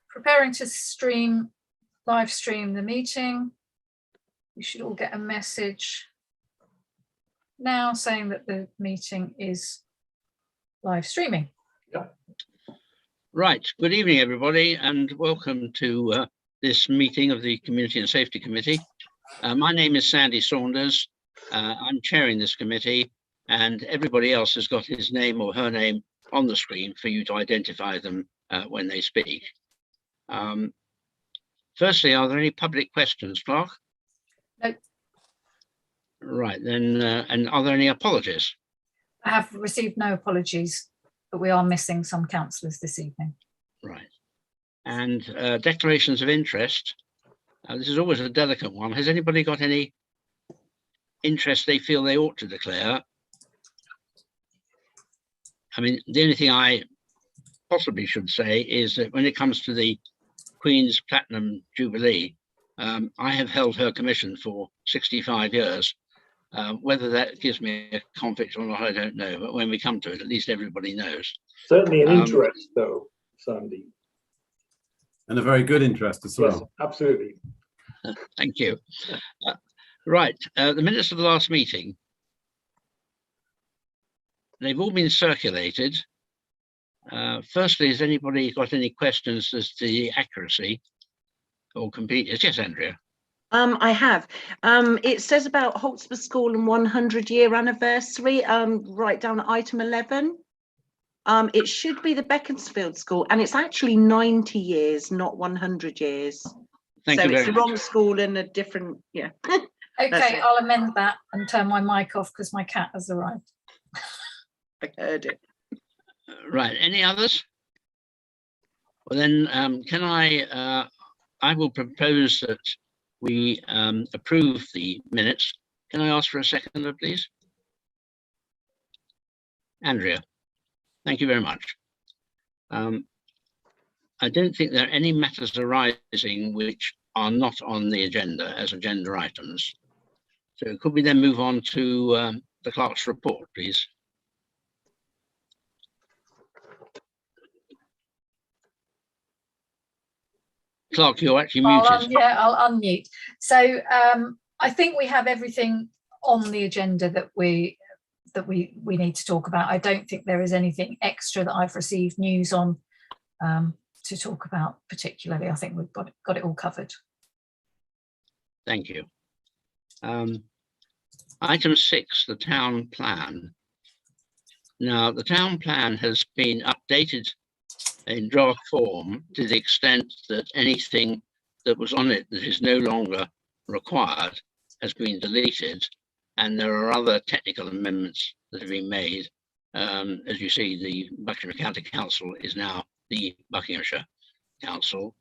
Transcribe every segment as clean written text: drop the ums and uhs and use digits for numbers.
preparing to live stream the meeting. You should all get a message now saying that the meeting is live streaming. Yeah. Right, good evening everybody and welcome to this meeting of the Community and Safety Committee. My name is Sandy Saunders. I'm chairing this committee and everybody else has got his name or her name on the screen for you to identify them when they speak. Firstly, are there any public questions, Clark? No. Right, then, and are there any apologies? I have received no apologies, but we are missing some councillors this evening. Right. And declarations of interest. This is always a delicate one. Has anybody got any interest they feel they ought to declare? I mean, the only thing I possibly should say is that when it comes to the Queen's Platinum Jubilee, I have held her commission for 65 years. Whether that gives me a conflict or not, I don't know. But when we come to it, at least everybody knows. Certainly an interest, though, Sandy. And a very good interest as well. Yes, absolutely. Thank you. Right, the minutes of the last meeting. They've all been circulated. Firstly, has anybody got any questions as to the accuracy or completeness? Yes, Andrea. I have. It says about Hotspur School and 100-year anniversary, right down at item 11. It should be the Beaconsfield School, and it's actually 90 years, not 100 years. Thank so you it's very the wrong much. school and a different, yeah. Okay, I'll amend that and turn my mic off because my cat has arrived. I heard it. Right, any others? Well then, can I will propose that we approve the minutes. Can I ask for a seconder, please? Andrea, thank you very much. I don't think there are any matters arising which are not on the agenda as agenda items. So could we then move on to the clerk's report, please? Clark, you're actually muted. I'll unmute. So I think we have everything on the agenda that we need to talk about. I don't think there is anything extra that I've received news on to talk about particularly. I think we've got it all covered. Thank you. Item 6, the town plan. Now, the town plan has been updated in draft form to the extent that anything that was on it that is no longer required has been deleted, and there are other technical amendments that have been made. As you see, the Buckinghamshire County Council is now the Buckinghamshire Council,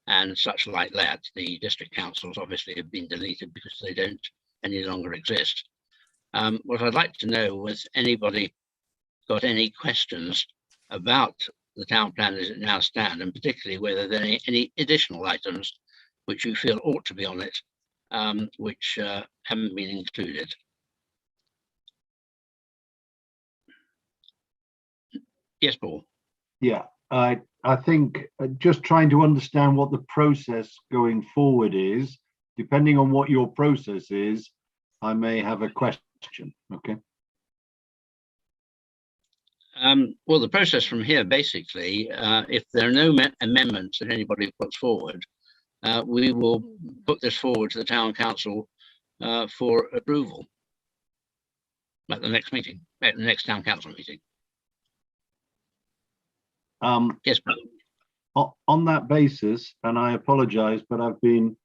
and such like that. The district councils obviously have been deleted because they don't any longer exist. What I'd like to know was anybody got any questions about the town plan as it now stands, and particularly whether there are any additional items which you feel ought to be on it, which haven't been included. Yes, Paul. Yeah, I think just trying to understand what the process going forward is, depending on what your process is, I may have a question. Okay. Well, the process from here, basically, if there are no amendments that anybody puts forward, we will put this forward to the town council for approval at the next meeting, at the next town council meeting. Yes, Paul. On that basis, and I apologize, but I've been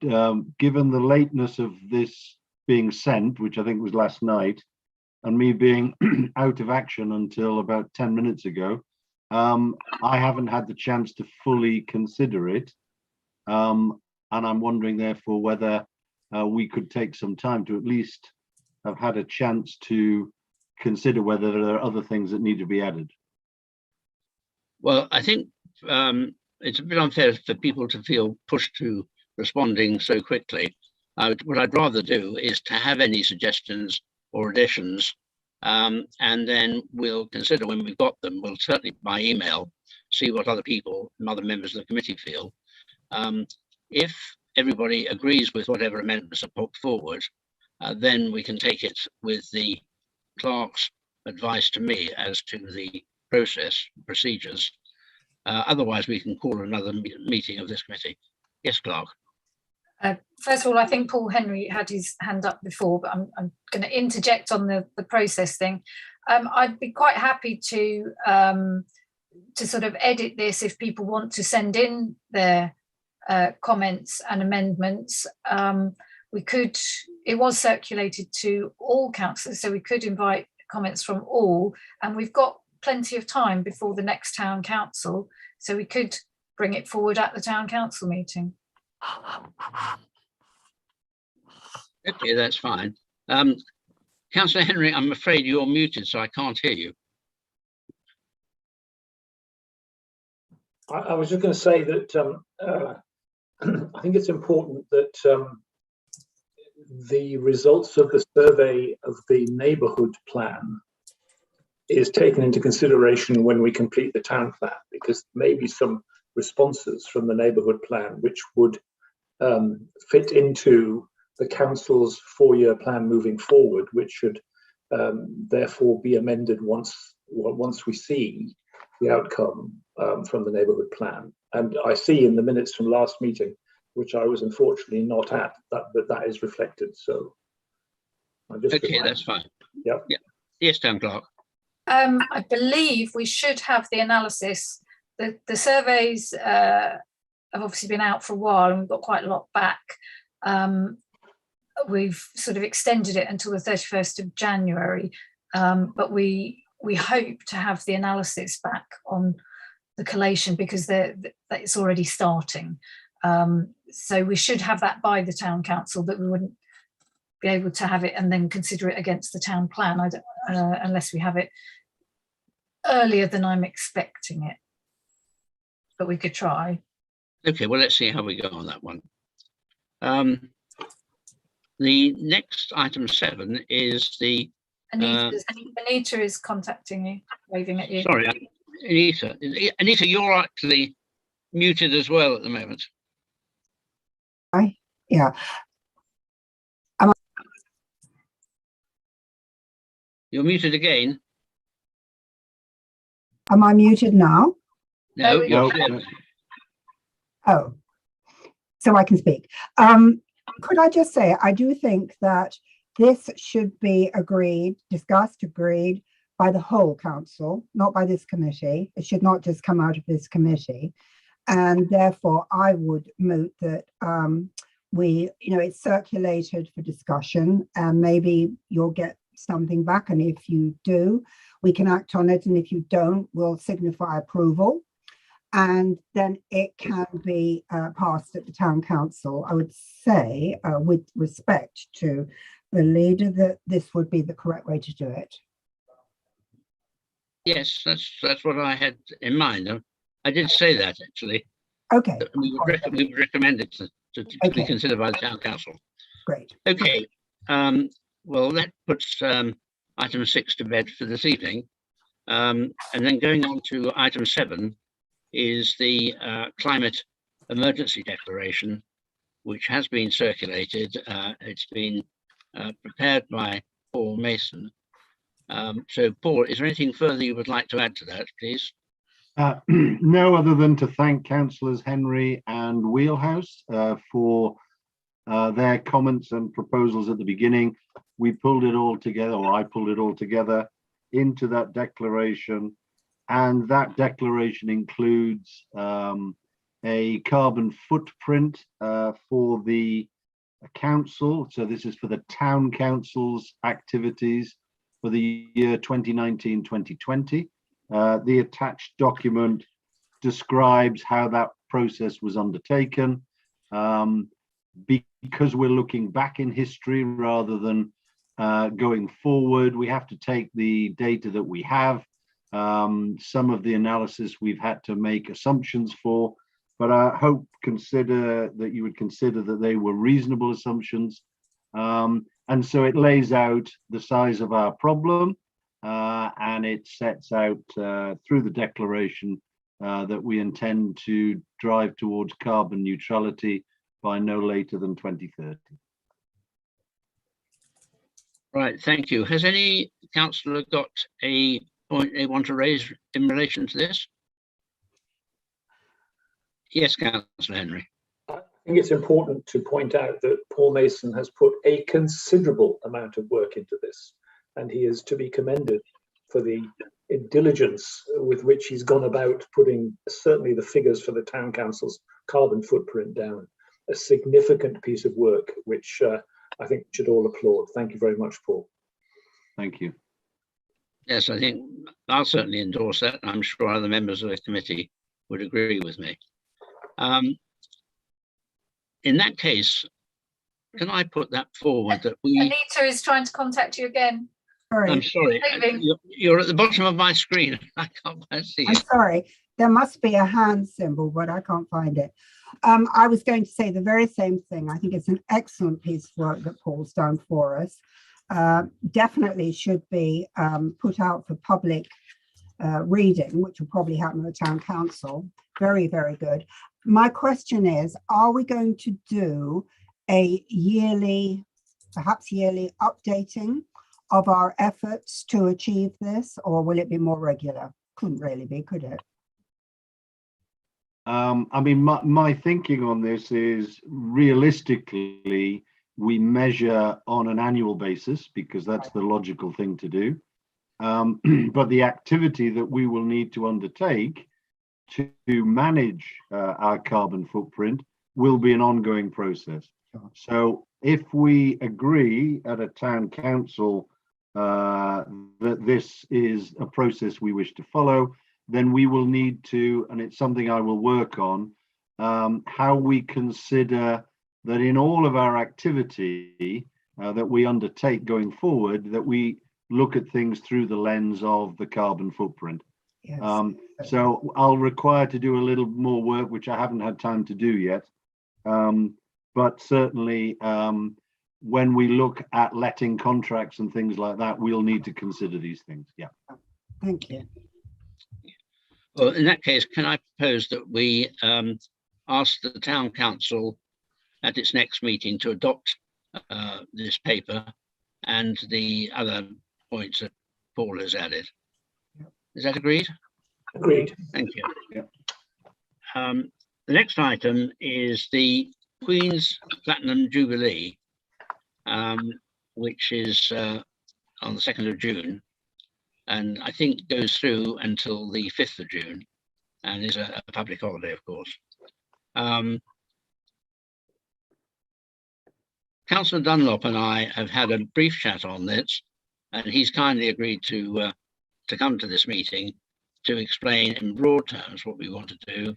given the lateness of this being sent, which I think was last night, and me being out of action until about 10 minutes ago, I haven't had the chance to fully consider it. And I'm wondering, therefore, whether we could take some time to at least have had a chance to consider whether there are other things that need to be added. Well, I think it's a bit unfair for people to feel pushed to responding so quickly. What I'd rather do is to have any suggestions or additions, and then we'll consider when we've got them. We'll certainly by email see what other people and other members of the committee feel. If everybody agrees with whatever amendments are put forward, then we can take it with the clerk's advice to me as to the procedures. Otherwise, we can call another meeting of this committee. Yes, Clerk. First of all, I think Paul Henry had his hand up before, but I'm going to interject on the process thing. I'd be quite happy to sort of edit this if people want to send in their comments and amendments. It was circulated to all councillors, so we could invite comments from all, and we've got plenty of time before the next town council, so we could bring it forward at the town council meeting. Okay, that's fine. Councillor Henry, I'm afraid you're muted, so I can't hear you. I was just going to say that I think it's important that the results of the survey of the neighbourhood plan is taken into consideration when we complete the town plan, because maybe some responses from the neighbourhood plan which would fit into the council's 4-year plan moving forward, which should therefore be amended once we see the outcome from the neighbourhood plan. And I see in the minutes from last meeting, which I was unfortunately not at, that is reflected. So I just okay, that's fine. Yep. Yeah. Yes, Town Clerk. I believe we should have the analysis. The surveys have obviously been out for a while, and we've got quite a lot back. We've sort of extended it until the 31st of January, but we hope to have the analysis back on the collation, because it's already starting. So we should have that by the town council, but we wouldn't be able to have it and then consider it against the town plan unless we have it earlier than I'm expecting it. But we could try. Okay, well, let's see how we go on that one. The next item 7 is the... Anita is contacting you, waving at you. Sorry, Anita. Anita, you're actually muted as well at the moment. Yeah. You're muted again. Am I muted now? No, you're No. Oh, so I can speak. Could I just say, I do think that this should be discussed, agreed by the whole council, not by this committee. It should not just come out of this committee. And therefore, I would moot that it's circulated for discussion, and maybe you'll get something back. And if you do, we can act on it. And if you don't, we'll signify approval. And then it can be passed at the town council. I would say, with respect to the leader, that this would be the correct way to do it. Yes, that's what I had in mind. I did say that, actually. Okay. We would recommend it to be considered by the town council. Great. Okay. Well, that puts item 6 to bed for this evening. And then going on to item 7 is the climate emergency declaration, which has been circulated. It's been prepared by Paul Mason. So, Paul, is there anything further you would like to add to that, please? No, other than to thank councillors Henry and Wheelhouse for their comments and proposals at the beginning. We pulled it all together, or I pulled it all together into that declaration. And that declaration includes a carbon footprint for the council. So this is for the town council's activities for the year 2019-2020. The attached document describes how that process was undertaken. Because we're looking back in history rather than going forward, we have to take the data that we have. Some of the analysis we've had to make assumptions for, but I hope you would consider that they were reasonable assumptions. And so it lays out the size of our problem, and it sets out through the declaration that we intend to drive towards carbon neutrality by no later than 2030. Right, thank you. Has any councillor got a point they want to raise in relation to this? Yes, Councillor Henry. I think it's important to point out that Paul Mason has put a considerable amount of work into this, and he is to be commended for the diligence with which he's gone about putting certainly the figures for the town council's carbon footprint down. A significant piece of work, which I think we should all applaud. Thank you very much, Paul. Thank you. Yes, I think I'll certainly endorse that. I'm sure other members of the committee would agree with me. In that case, can I put that forward that we... Anita is trying to contact you again. Sorry. I'm sorry, you're at the bottom of my screen. I can't quite see I'm it. sorry. There must be a hand symbol, but I can't find it. I was going to say the very same thing. I think it's an excellent piece of work that Paul's done for us. Definitely should be put out for public reading, which will probably happen at the town council. Very, very good. My question is, are we going to do a yearly, perhaps yearly updating of our efforts to achieve this, or will it be more regular? Couldn't really be, could it? I mean, my thinking on this is realistically, we measure on an annual basis because that's the logical thing to do. But the activity that we will need to undertake to manage our carbon footprint will be an ongoing process. Sure. So if we agree at a town council that this is a process we wish to follow, then we will need to, and it's something I will work on, how we consider that in all of our activity that we undertake going forward, that we look at things through the lens of the carbon footprint. Yes. So I'll require to do a little more work, which I haven't had time to do yet. But certainly when we look at letting contracts and things like that, we'll need to consider these things. Yeah. Thank you. Well, in that case, can I propose that we ask the town council at its next meeting to adopt this paper and the other points that Paul has added? Is that agreed? Agreed. Thank you. Yeah. The next item is the Queen's Platinum Jubilee, which is on the 2nd of June, and I think goes through until the 5th of June, and is a public holiday, of course. Councillor Dunlop and I have had a brief chat on this, and he's kindly agreed to come to this meeting to explain in broad terms what we want to do.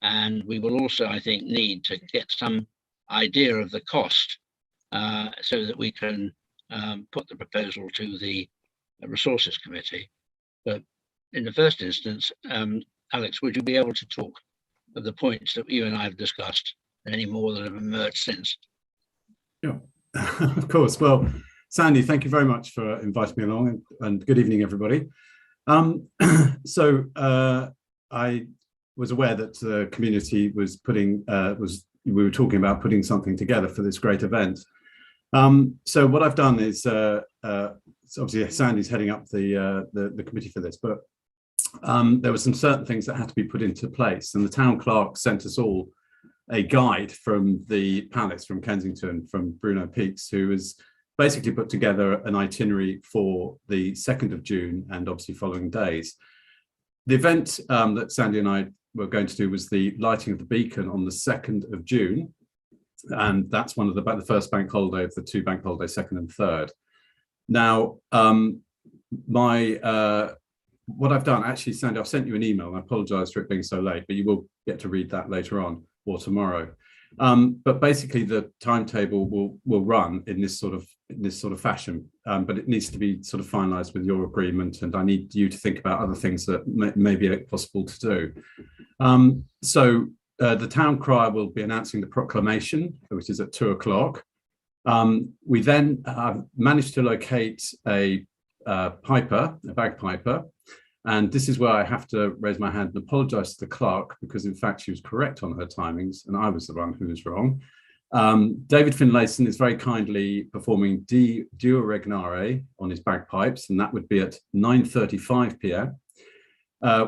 And we will also, I think, need to get some idea of the cost so that we can put the proposal to the Resources Committee. But in the first instance, Alex, would you be able to talk of the points that you and I have discussed and any more that have emerged since? Yeah, of course. Well, Sandy, thank you very much for inviting me along, and good evening, everybody. So I was aware that the community was putting, we were talking about putting something together for this great event. So what I've done is, so obviously Sandy's heading up the committee for this, but there were some certain things that had to be put into place, and the town clerk sent us all a guide from the Palace, from Kensington, from Bruno Peaks, who has basically put together an itinerary for the 2nd of June and obviously following days. The event that Sandy and I were going to do was the lighting of the beacon on the 2nd of June. And that's one of the first bank holiday of the 2 bank holidays, 2nd and 3rd. Now, what I've done, actually, Sandy, I've sent you an email, and I apologize for it being so late, but you will get to read that later on or tomorrow. But basically the timetable will run in this sort of fashion, but it needs to be sort of finalized with your agreement, and I need you to think about other things that may be possible to do. So the town crier will be announcing the proclamation, which is at 2 o'clock. We then managed to locate a bagpiper, And this is where I have to raise my hand and apologize to the clerk, because in fact she was correct on her timings and I was the one who was wrong. David Finlayson is very kindly performing Di Due Regnare on his bagpipes, and that would be at 9:35 p.m.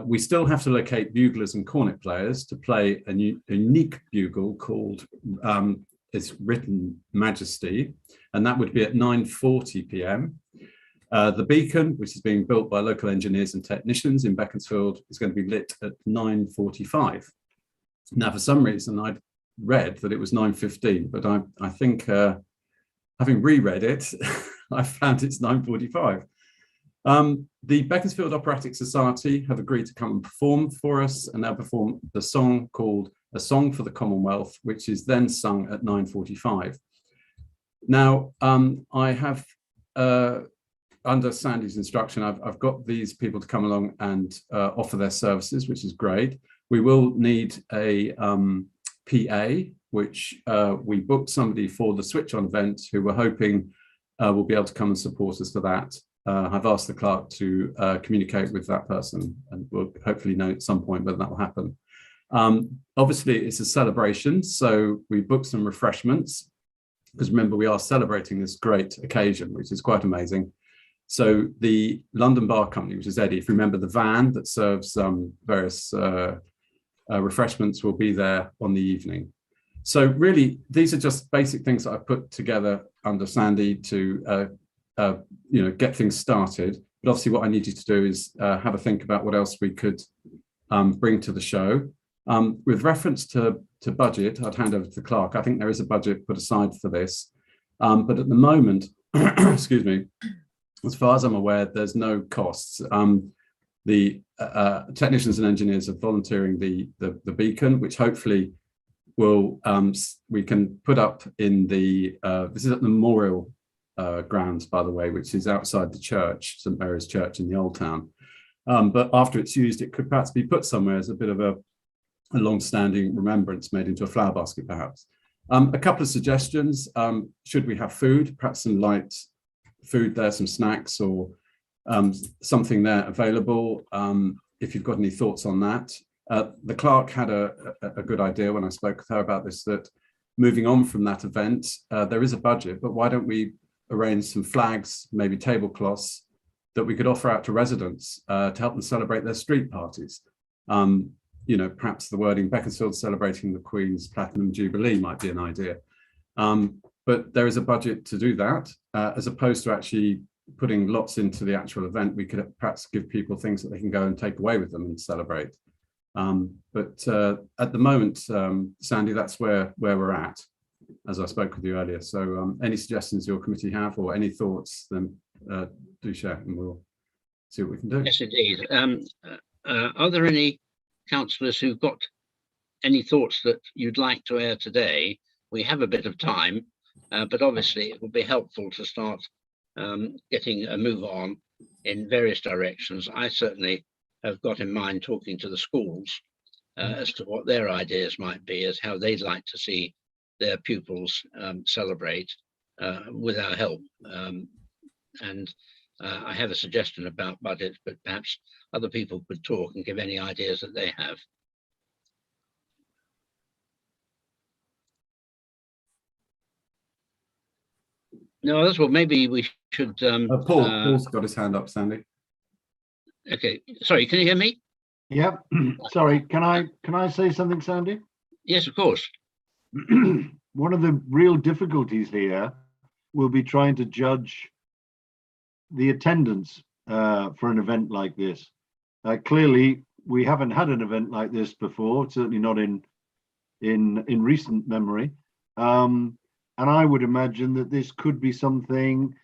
We still have to locate buglers and cornet players to play a unique bugle called Its Written Majesty, and that would be at 9:40 p.m. The beacon, which is being built by local engineers and technicians in Beaconsfield, is going to be lit at 9:45. Now, for some reason, I'd read that it was 9:15, but I think having reread it, I found it's 9:45. The Beaconsfield Operatic Society have agreed to come and perform for us, and they'll perform the song called A Song for the Commonwealth, which is then sung at 9:45. Now, I have, under Sandy's instruction, I've got these people to come along and offer their services, which is great. We will need a PA, which we booked somebody for the switch on event who we're hoping will be able to come and support us for that. I've asked the clerk to communicate with that person, and we'll hopefully know at some point whether that will happen. Obviously, it's a celebration, so we booked some refreshments, because remember, we are celebrating this great occasion, which is quite amazing. So the London Bar Company, which is Eddie, if you remember, the van that serves various refreshments will be there on the evening. So really, these are just basic things that I've put together under Sandy to get things started. But obviously what I need you to do is have a think about what else we could bring to the show. With reference to budget, I'd hand over to the clerk. I think there is a budget put aside for this. But at the moment, excuse me, as far as I'm aware, there's no costs. The technicians and engineers are volunteering the beacon, which hopefully will we can put up in the this is at the Memorial grounds, by the way, which is outside the church, St Mary's Church in the Old Town. But after it's used, it could perhaps be put somewhere as a bit of a long-standing remembrance, made into a flower basket, perhaps. A couple of suggestions. Should we have food, perhaps some light food there, some snacks or something there available? If you've got any thoughts on that. The clerk had a good idea when I spoke with her about this, that moving on from that event, there is a budget, but why don't we arrange some flags, maybe tablecloths, that we could offer out to residents to help them celebrate their street parties. Perhaps the wording Beaconsfield celebrating the Queen's Platinum Jubilee might be an idea. But there is a budget to do that, as opposed to actually putting lots into the actual event. We could perhaps give people things that they can go and take away with them and celebrate. But at the moment, Sandy, that's where we're at, as I spoke with you earlier. So any suggestions your committee have or any thoughts, then do share and we'll see what we can do. Yes, indeed. Are there any councillors who've got any thoughts that you'd like to air today? We have a bit of time, but obviously it would be helpful to start getting a move on in various directions. I certainly have got in mind talking to the schools as to what their ideas might be, as how they'd like to see their pupils celebrate with our help. And I have a suggestion about budget, but perhaps other people could talk and give any ideas that they have. No others? Well, maybe we should. Paul's got his hand up, Sandy. Okay, sorry, can you hear me? Yep. Sorry, can I say something, Sandy? Yes, of course. One of the real difficulties here will be trying to judge the attendance for an event like this. Clearly, we haven't had an event like this before, certainly not in recent memory. And I would imagine that this could be something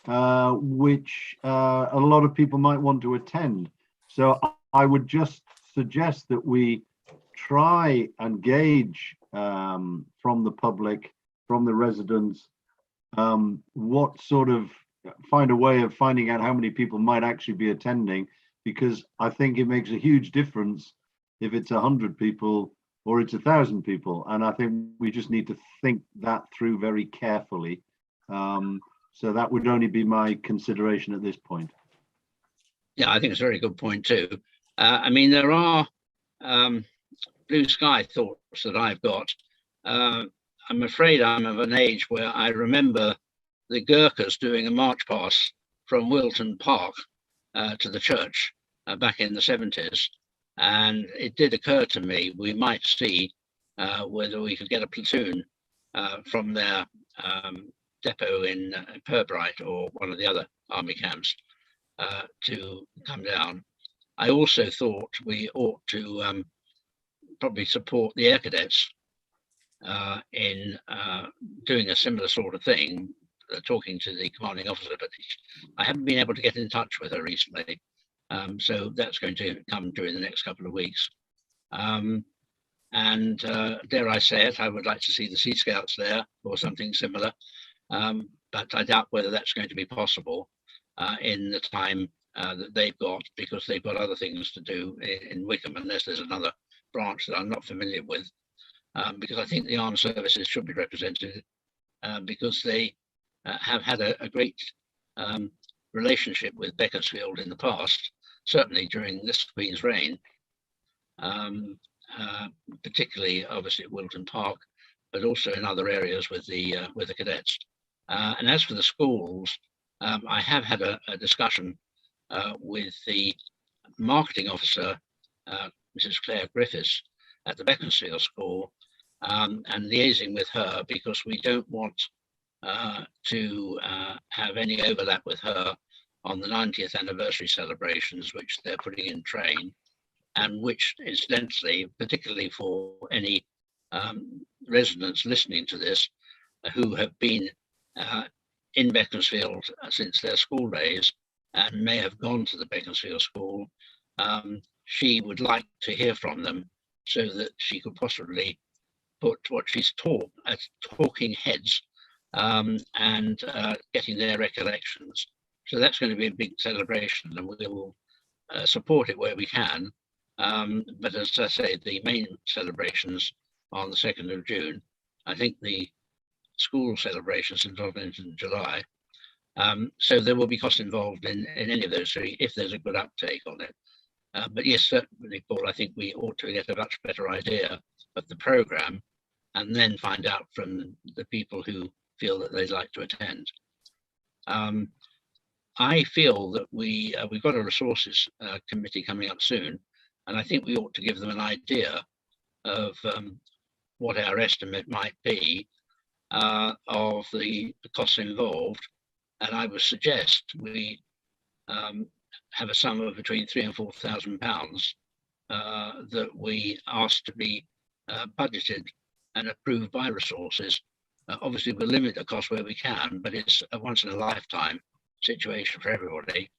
which a lot of people might want to attend. So I would just suggest that we try and gauge from the public, from the residents, what sort of, find a way of finding out how many people might actually be attending, because I think it makes a huge difference if it's 100 people or it's 1,000 people. And I think we just need to think that through very carefully. So that would only be my consideration at this point. Yeah, I think it's a very good point too. I mean, there are blue sky thoughts that I've got. I'm afraid I'm of an age where I remember the Gurkhas doing a march past from Wilton Park to the church back in the 70s. And it did occur to me we might see whether we could get a platoon from their depot in Pirbright or one of the other army camps to come down. I also thought we ought to probably support the Air Cadets in doing a similar sort of thing, talking to the commanding officer, but I haven't been able to get in touch with her recently. So that's going to come during the next couple of weeks. And dare I say it, I would like to see the Sea Scouts there or something similar, but I doubt whether that's going to be possible in the time that they've got, because they've got other things to do in Wickham, unless there's another branch that I'm not familiar with, because I think the armed services should be represented because they have had a great relationship with Beaconsfield in the past, certainly during this Queen's reign, particularly obviously at Wilton Park, but also in other areas with the cadets. And as for the schools, I have had a discussion with the marketing officer, Mrs. Claire Griffiths, at the Beaconsfield School, and liaising with her, because we don't want to have any overlap with her on the 90th anniversary celebrations, which they're putting in train, and which incidentally, particularly for any residents listening to this who have been in Beaconsfield since their school days and may have gone to the Beaconsfield School, she would like to hear from them so that she could possibly put what she's taught as talking heads and getting their recollections. So that's going to be a big celebration, and we will support it where we can. But as I say, the main celebrations on the 2nd of June. I think the school celebrations are not until July. So there will be costs involved in any of those three if there's a good uptake on it. But yes, certainly, Paul, I think we ought to get a much better idea of the programme and then find out from the people who feel that they'd like to attend. I feel that we've got a resources committee coming up soon, and I think we ought to give them an idea of what our estimate might be of the costs involved. And I would suggest we have a sum of between £3,000 and £4,000 that we ask to be budgeted and approved by resources. Obviously, we'll limit the cost where we can, but it's a once in a lifetime situation for everybody.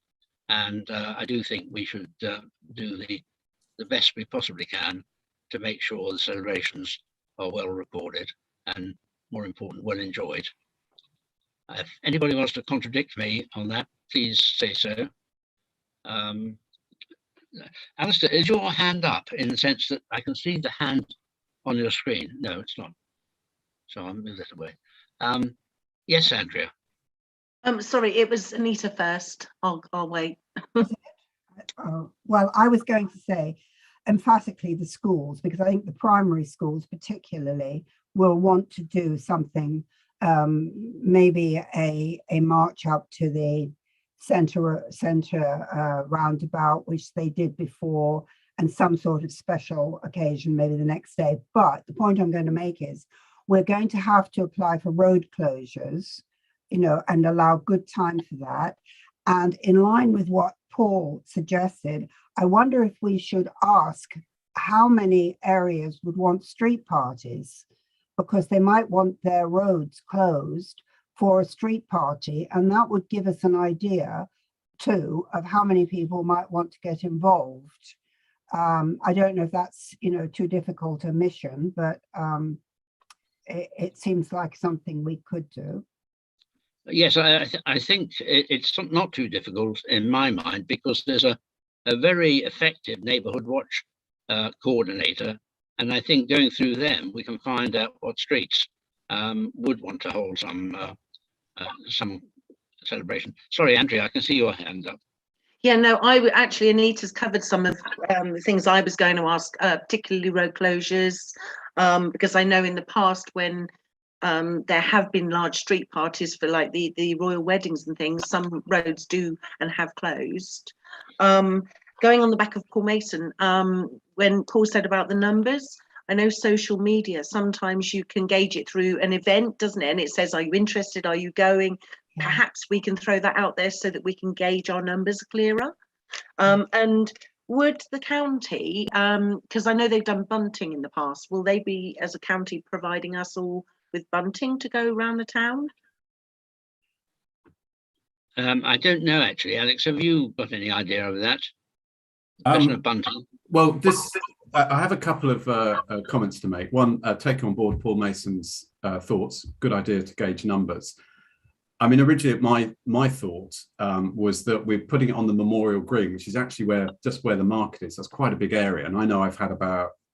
And I do think we should do the best we possibly can to make sure the celebrations are well recorded and, more important, well enjoyed. If anybody wants to contradict me on that, please say so. Alistair, is your hand up in the sense that I can see the hand on your screen? No, it's not. So I'll move that away. Yes, Andrea. Sorry, it was Anita first. I'll wait. Well, I was going to say emphatically the schools, because I think the primary schools particularly will want to do something, maybe a march up to the centre roundabout, which they did before, and some sort of special occasion maybe the next day. But the point I'm going to make is we're going to have to apply for road closures, you know, and allow good time for that. And in line with what Paul suggested, I wonder if we should ask how many areas would want street parties, because they might want their roads closed for a street party, and that would give us an idea too of how many people might want to get involved. I don't know if that's, you know, too difficult a mission, but it seems like something we could do. Yes, I think it's not too difficult in my mind, because there's a very effective neighbourhood watch coordinator, and I think going through them we can find out what streets would want to hold some celebration. Sorry, Andrea, I can see your hand up. Yeah, no, actually, Anita's covered some of the things I was going to ask, particularly road closures, because I know in the past when there have been large street parties for like the royal weddings and things, some roads do and have closed. Going on the back of Paul Mason, when Paul said about the numbers, I know social media, sometimes you can gauge it through an event, doesn't it? And it says, are you interested? Are you going? Yeah. Perhaps we can throw that out there so that we can gauge our numbers clearer. And would the county, because I know they've done bunting in the past, will they be, as a county, providing us all with bunting to go around the town? I don't know, actually. Alex, have you got any idea of that? Question of bunting. Well, I have a couple of comments to make. One, taking on board Paul Mason's thoughts. Good idea to gauge numbers. I mean, originally my thought was that we're putting it on the Memorial Green, which is actually just where the market is. That's quite a big area, and I know I've had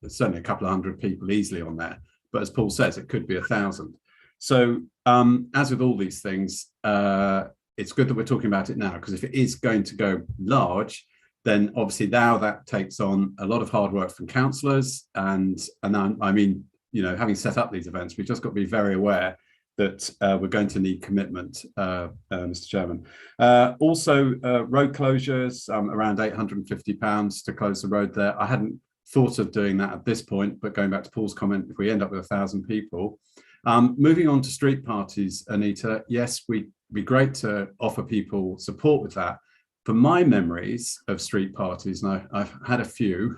certainly a couple of hundred people easily on there. But as Paul says, it could be 1,000. So as with all these things, it's good that we're talking about it now, because if it is going to go large, then obviously now that takes on a lot of hard work from councillors. And I mean, having set up these events, we've just got to be very aware that we're going to need commitment, Mr. Chairman. Also, road closures, around £850 to close the road there. I hadn't thought of doing that at this point, but going back to Paul's comment, if we end up with 1,000 people. Moving on to street parties, Anita, yes, we'd be great to offer people support with that. For my memories of street parties, and I've had a few,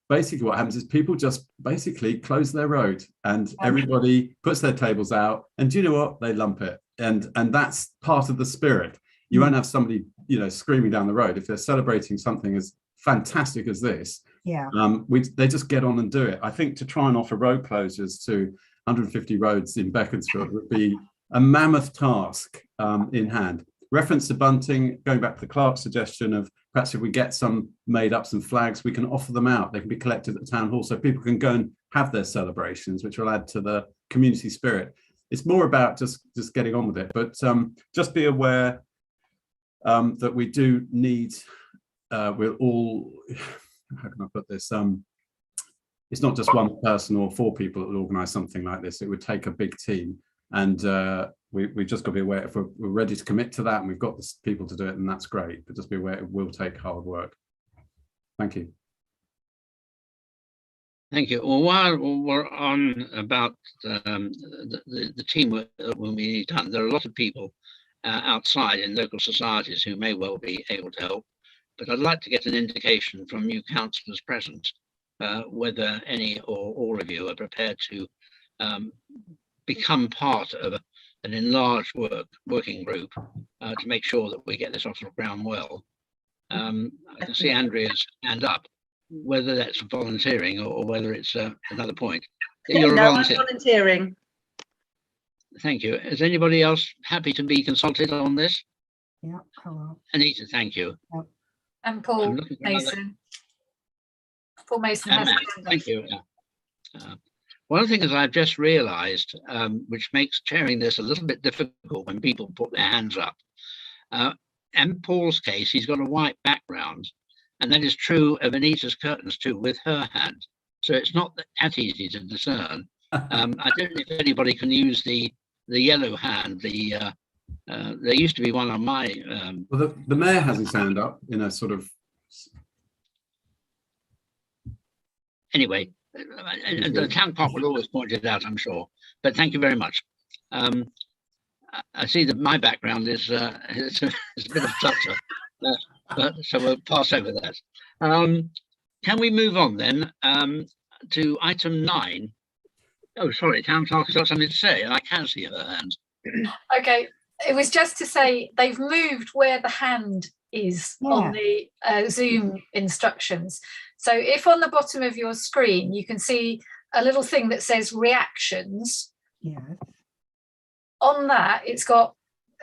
basically what happens is people just basically close their road and everybody puts their tables out, and do you know what? They lump it. And that's part of the spirit. You won't have somebody, screaming down the road. If they're celebrating something as fantastic as this, they just get on and do it. I think to try and offer road closures to 150 roads in Beaconsfield would be a mammoth task in hand. Reference to bunting, going back to the Clark suggestion of perhaps if we get some made up, some flags, we can offer them out. They can be collected at the town hall so people can go and have their celebrations, which will add to the community spirit. It's more about just getting on with it, but just be aware that we do need, we'll all, how can I put this? It's not just one person or 4 people that will organise something like this. It would take a big team, and we've just got to be aware if we're ready to commit to that and we've got the people to do it, and that's great, but just be aware it will take hard work. Thank you. Thank you. Well, while we're on about the teamwork that will be done, there are a lot of people outside in local societies who may well be able to help, but I'd like to get an indication from you councillors present whether any or all of you are prepared to become part of an enlarged working group to make sure that we get this off the ground well. I can see Andrea's hand up, whether that's volunteering or whether it's another point. You're no, a volunteer. I'm volunteering. Thank you. Is anybody else happy to be consulted on this? Yeah, hello. Anita, thank you. Yep. And Paul Mason. Paul Mason has thank you. One of the things I've just realised, which makes chairing this a little bit difficult when people put their hands up. In Paul's case, he's got a white background, and that is true of Anita's curtains too, with her hand. So it's not that easy to discern. I don't know if anybody can use the yellow hand. There used to be one on my. Well, the mayor has his hand up in a sort of. Anyway, the town clerk will always point it out, I'm sure. But thank you very much. I see that my background is a bit of stutter, so we'll pass over that. Can we move on then to item 9? Oh, sorry, town clerk has got something to say, and I can see her hand. Okay, it was just to say they've moved where the hand is on the Zoom instructions. So if on the bottom of your screen you can see a little thing that says reactions, on that it's got,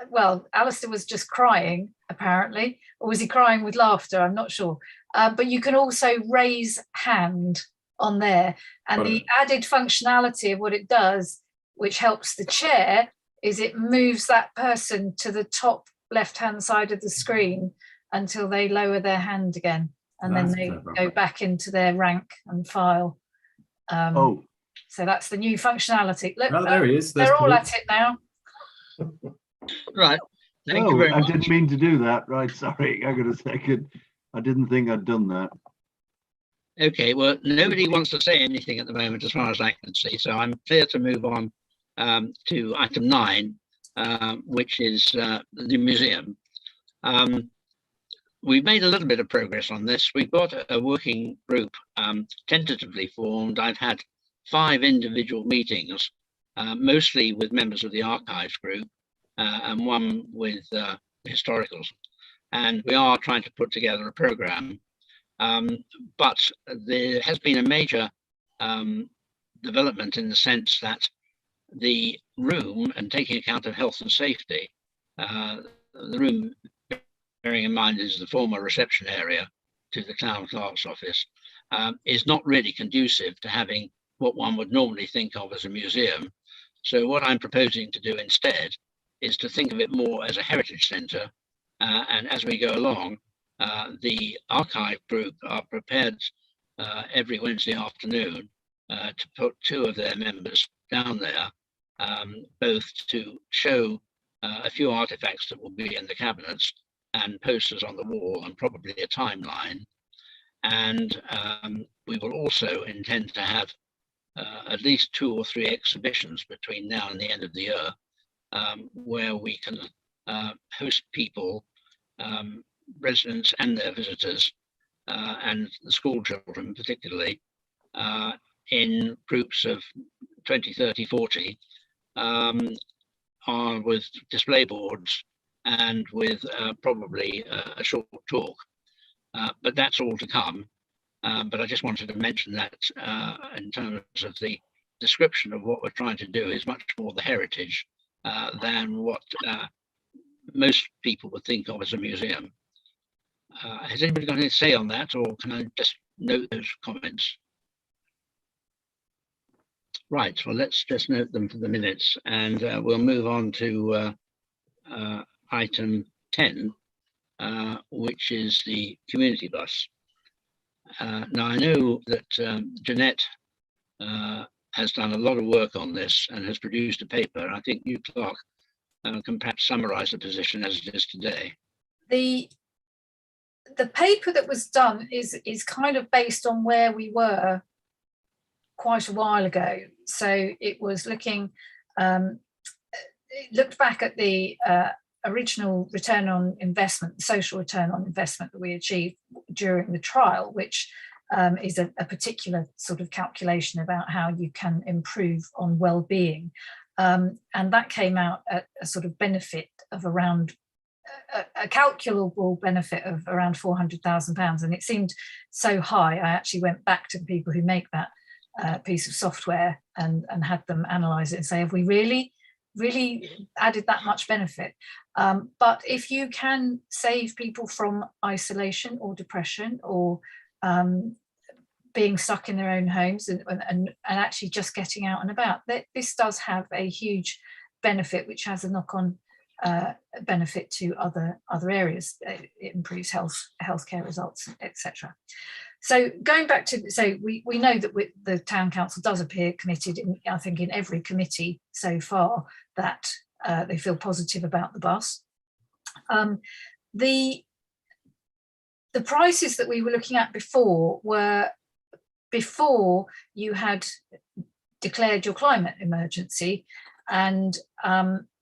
well, Alistair was just crying apparently, or was he crying with laughter? I'm not sure. But you can also raise hand on there, and the added functionality of what it does, which helps the chair, is it moves that person to the top left hand side of the screen until they lower their hand again, and then That's they clever. go back into their rank and file. Oh, So that's the new functionality. Look, Oh, there he is. There's they're all Paul. at it now. Right. Thank you oh, very I much. didn't mean to do that. Right, sorry. Hang on a second. I didn't think I'd done that. Okay, well, nobody wants to say anything at the moment, as far as I can see. So I'm clear to move on to item 9, which is the museum. We've made a little bit of progress on this. We've got a working group tentatively formed. I've had 5 individual meetings, mostly with members of the archives group and one with historicals. And we are trying to put together a program. But there has been a major development in the sense that the room, and taking account of health and safety, the room, bearing in mind, is the former reception area to the Town Clerk's office, is not really conducive to having what one would normally think of as a museum. So what I'm proposing to do instead is to think of it more as a heritage centre, and as we go along, the archive group are prepared every Wednesday afternoon to put 2 of their members down there, both to show a few artifacts that will be in the cabinets and posters on the wall and probably a timeline. And we will also intend to have at least 2 or 3 exhibitions between now and the end of the year, where we can host people, residents and their visitors, and the school children particularly, in groups of 20, 30, 40, with display boards and with probably a short talk. But that's all to come. But I just wanted to mention that in terms of the description of what we're trying to do is much more the heritage than what most people would think of as a museum. Has anybody got anything to say on that, or can I just note those comments? Right, well, let's just note them for the minutes, and we'll move on to item 10, which is the community bus. Now, I know that Jeanette has done a lot of work on this and has produced a paper. I think you, Clark, can perhaps summarize the position as it is today. The paper that was done is kind of based on where we were quite a while ago. So it was looking, it looked back at the original return on investment, social return on investment that we achieved during the trial, which is a particular sort of calculation about how you can improve on well-being. And that came out at a sort of benefit of around a calculable benefit of around £400,000, and it seemed so high. I actually went back to the people who make that piece of software and had them analyze it and say, have we really added that much benefit? But if you can save people from isolation or depression or being stuck in their own homes and actually just getting out and about, this does have a huge benefit, which has a knock-on benefit to other areas. It improves healthcare results, etc. So going back to, so we know that the town council does appear committed, I think in every committee so far, that they feel positive about the bus. The prices that we were looking at before were before you had declared your climate emergency, and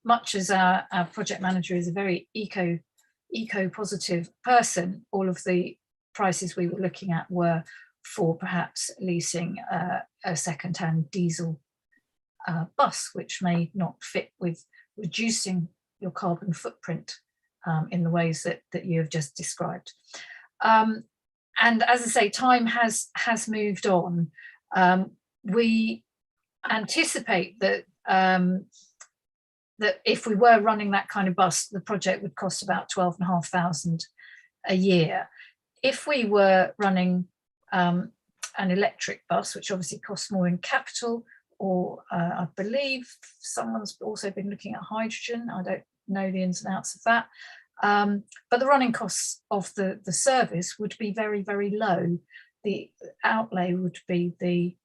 much as our project manager is a very eco-positive person, all of the prices we were looking at were for perhaps leasing a second-hand diesel bus, which may not fit with reducing your carbon footprint in the ways that you have just described. And as I say, time has moved on. We anticipate that that if we were running that kind of bus, the project would cost about £12,500 a year. If we were running an electric bus, which obviously costs more in capital, or I believe someone's also been looking at hydrogen, I don't know the ins and outs of that, But the running costs of the service would be very, very low. The outlay would be the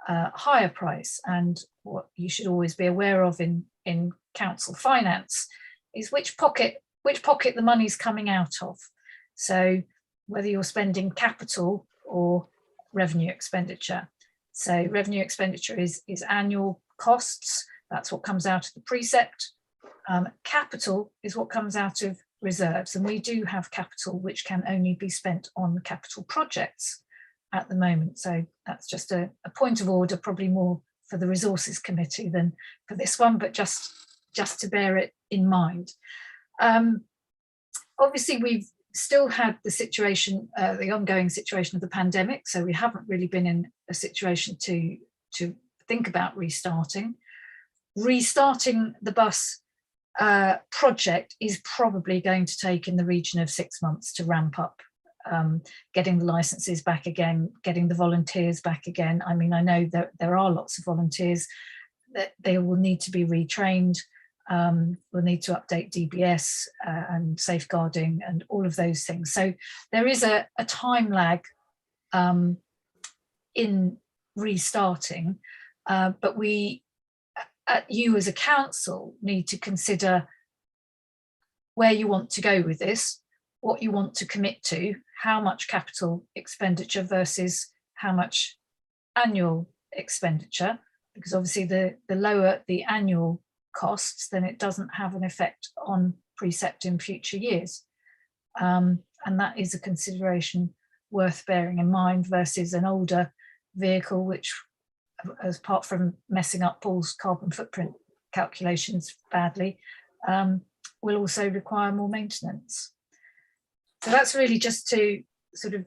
higher price. And what you should always be aware of in council finance is which pocket the money's coming out of. So whether you're spending capital or revenue expenditure. So revenue expenditure is annual costs. That's what comes out of the precept. Capital is what comes out of reserves. And we do have capital which can only be spent on capital projects at the moment. So that's just a point of order, probably more for the resources committee than for this one, but just to bear it in mind. Obviously, we've still had the situation, the ongoing situation of the pandemic. So we haven't really been in a situation to think about restarting. Restarting the bus project is probably going to take in the region of 6 months to ramp up, getting the licenses back again, getting the volunteers back again. I mean, I know that there are lots of volunteers that they will need to be retrained. We'll need to update DBS and safeguarding and all of those things. So there is a time lag in restarting, but you as a council need to consider where you want to go with this, what you want to commit to, how much capital expenditure versus how much annual expenditure, because obviously the lower the annual costs, then it doesn't have an effect on precept in future years. And that is a consideration worth bearing in mind versus an older vehicle, which, as apart from messing up Paul's carbon footprint calculations badly, will also require more maintenance. So that's really just to sort of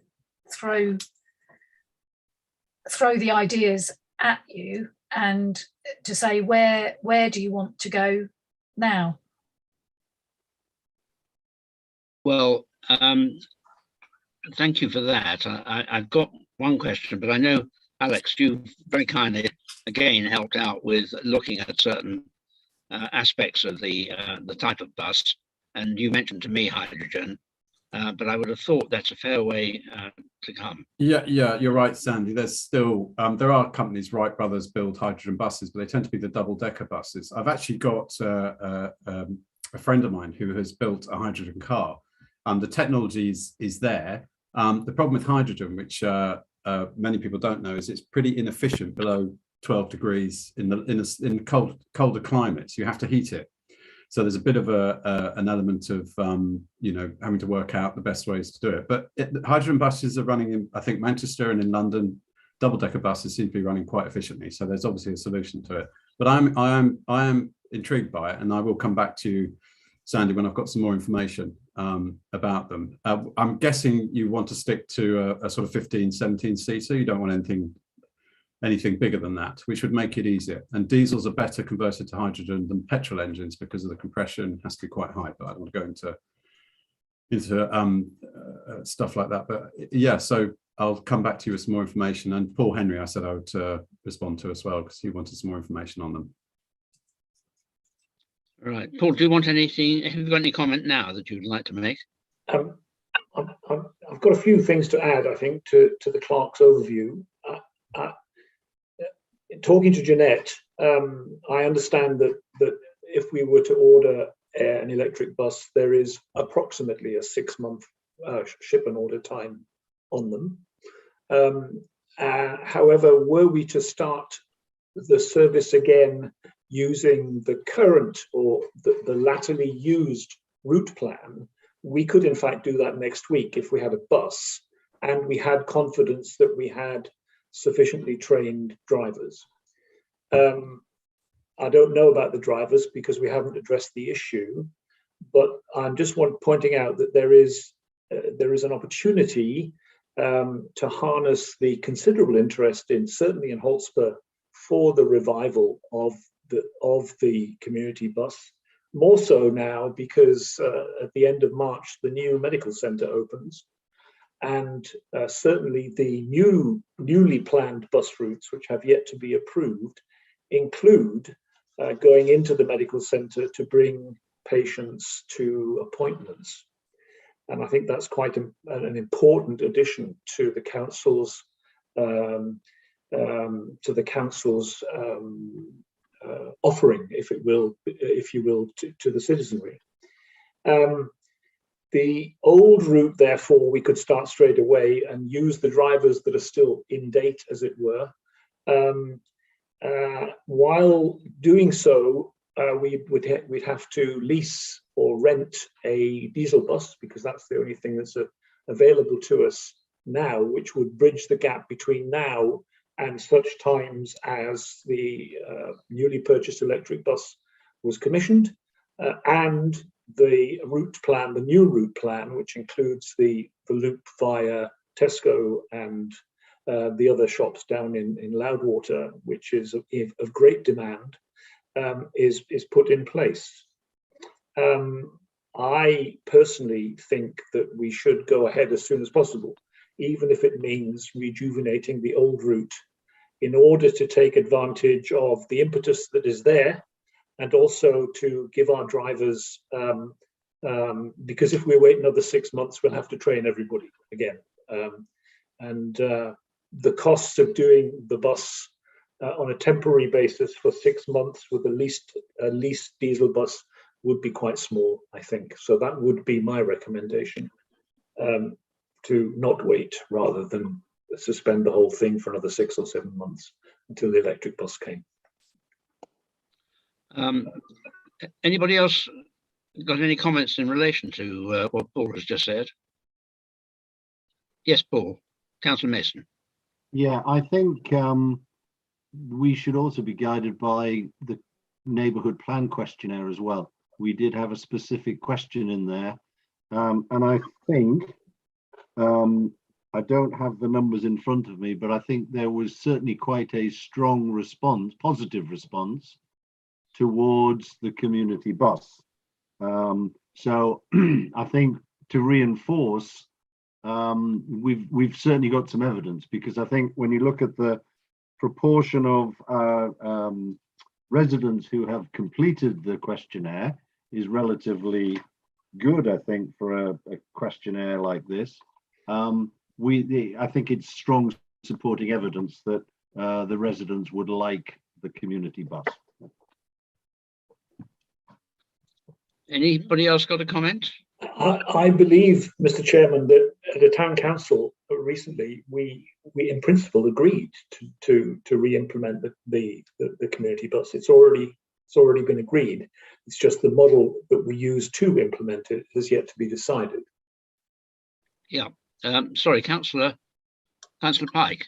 throw the ideas at you and to say where do you want to go now? Well, thank you for that. I've got one question, but I know, Alex, you very kindly again helped out with looking at certain aspects of the type of bus, and you mentioned to me hydrogen, but I would have thought that's a fair way to come. Yeah, you're right, Sandy. There's still there are companies, Wright Brothers build hydrogen buses, but they tend to be the double-decker buses. I've actually got a friend of mine who has built a hydrogen car. The technology is there. The problem with hydrogen, which many people don't know, is it's pretty inefficient below 12 degrees in colder climates. You have to heat it. So there's a bit of an element of having to work out the best ways to do it. But hydrogen buses are running in, I think, Manchester and in London. Double-decker buses seem to be running quite efficiently. So there's obviously a solution to it. But I am intrigued by it, and I will come back to you, Sandy, when I've got some more information about them. I'm guessing you want to stick to a sort of 15, 17 seater. You don't want anything bigger than that, which would make it easier. And diesels are better converted to hydrogen than petrol engines because of the compression has to be quite high, but I don't want to go into stuff like that. But yeah, so I'll come back to you with some more information. And Paul Henry, I said I would respond to as well, because he wanted some more information on them. All right, Paul, do you want anything? Have you got any comment now that you'd like to make? I've got a few things to add, I think, to the clerk's overview. Talking to Jeanette, I understand that if we were to order an electric bus, there is approximately a 6-month ship and order time on them. However, were we to start the service again using the current or the latterly used route plan, we could in fact do that next week if we had a bus and we had confidence that we had sufficiently trained drivers. I don't know about the drivers because we haven't addressed the issue, but I'm just pointing out that there is an opportunity to harness the considerable interest certainly in Hotspur for the revival of the community bus. More so now because at the end of March the new medical centre opens, and certainly the newly planned bus routes, which have yet to be approved, include going into the medical centre to bring patients to appointments. And I think that's quite an important addition to the council's offering, if you will, to the citizenry. The old route, therefore, we could start straight away and use the drivers that are still in date, as it were. While doing so, we'd have to lease or rent a diesel bus, because that's the only thing that's available to us now, which would bridge the gap between now and such times as the newly purchased electric bus was commissioned, and the route plan, the new route plan, which includes the loop via Tesco and the other shops down in Loudwater, which is of great demand, is put in place. I personally think that we should go ahead as soon as possible, even if it means rejuvenating the old route, in order to take advantage of the impetus that is there, and also to give our drivers, because if we wait another 6 months, we'll have to train everybody again. The costs of doing the bus on a temporary basis for 6 months with a leased diesel bus would be quite small, I think. So that would be my recommendation, to not wait rather than suspend the whole thing for another 6 or 7 months until the electric bus came. Anybody else got any comments in relation to what Paul has just said? Yes, Paul. Councillor Mason. Yeah, I think we should also be guided by the neighbourhood plan questionnaire as well. We did have a specific question in there, and I think, I don't have the numbers in front of me, but I think there was certainly quite a strong response, positive response, towards the community bus. So I think to reinforce, we've certainly got some evidence, because I think when you look at the proportion of residents who have completed the questionnaire is relatively good, I think, for a questionnaire like this. I think it's strong supporting evidence that the residents would like the community bus. Anybody else got a comment? I believe, Mr. Chairman, that at the town council recently, we in principle agreed to re-implement the community bus. It's already been agreed. It's just the model that we use to implement it has yet to be decided. Yeah. Sorry, Councillor Pike.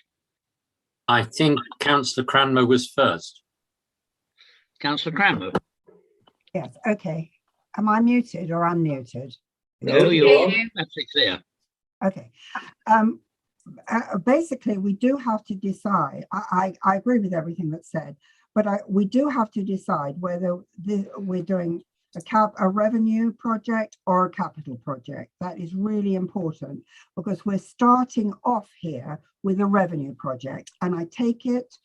I think Councillor Cranmer was first. Councillor Cranmer. Yes, okay. Am I muted or unmuted? No, you are. That's clear. Okay. Basically, we do have to decide. I agree with everything that's said, but we do have to decide whether we're doing a revenue project or a capital project. That is really important, because we're starting off here with a revenue project, and I take it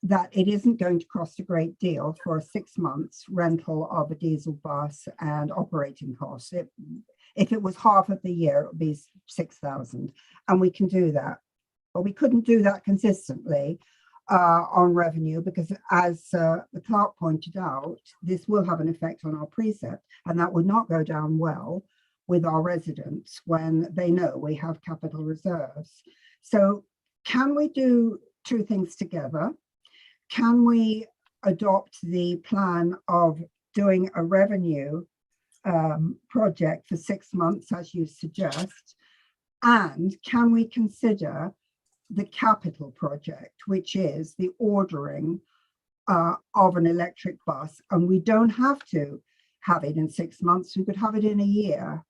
that it isn't going to cost a great deal for a 6 months rental of a diesel bus and operating costs. If it was half of the year, it would be 6,000, and we can do that. But we couldn't do that consistently on revenue, because as the clerk pointed out, this will have an effect on our precept, and that would not go down well with our residents when they know we have capital reserves. So can we do two things together? Can we adopt the plan of doing a revenue project for 6 months, as you suggest? And can we consider the capital project, which is the ordering of an electric bus? And we don't have to have it in 6 months. We could have it in a year,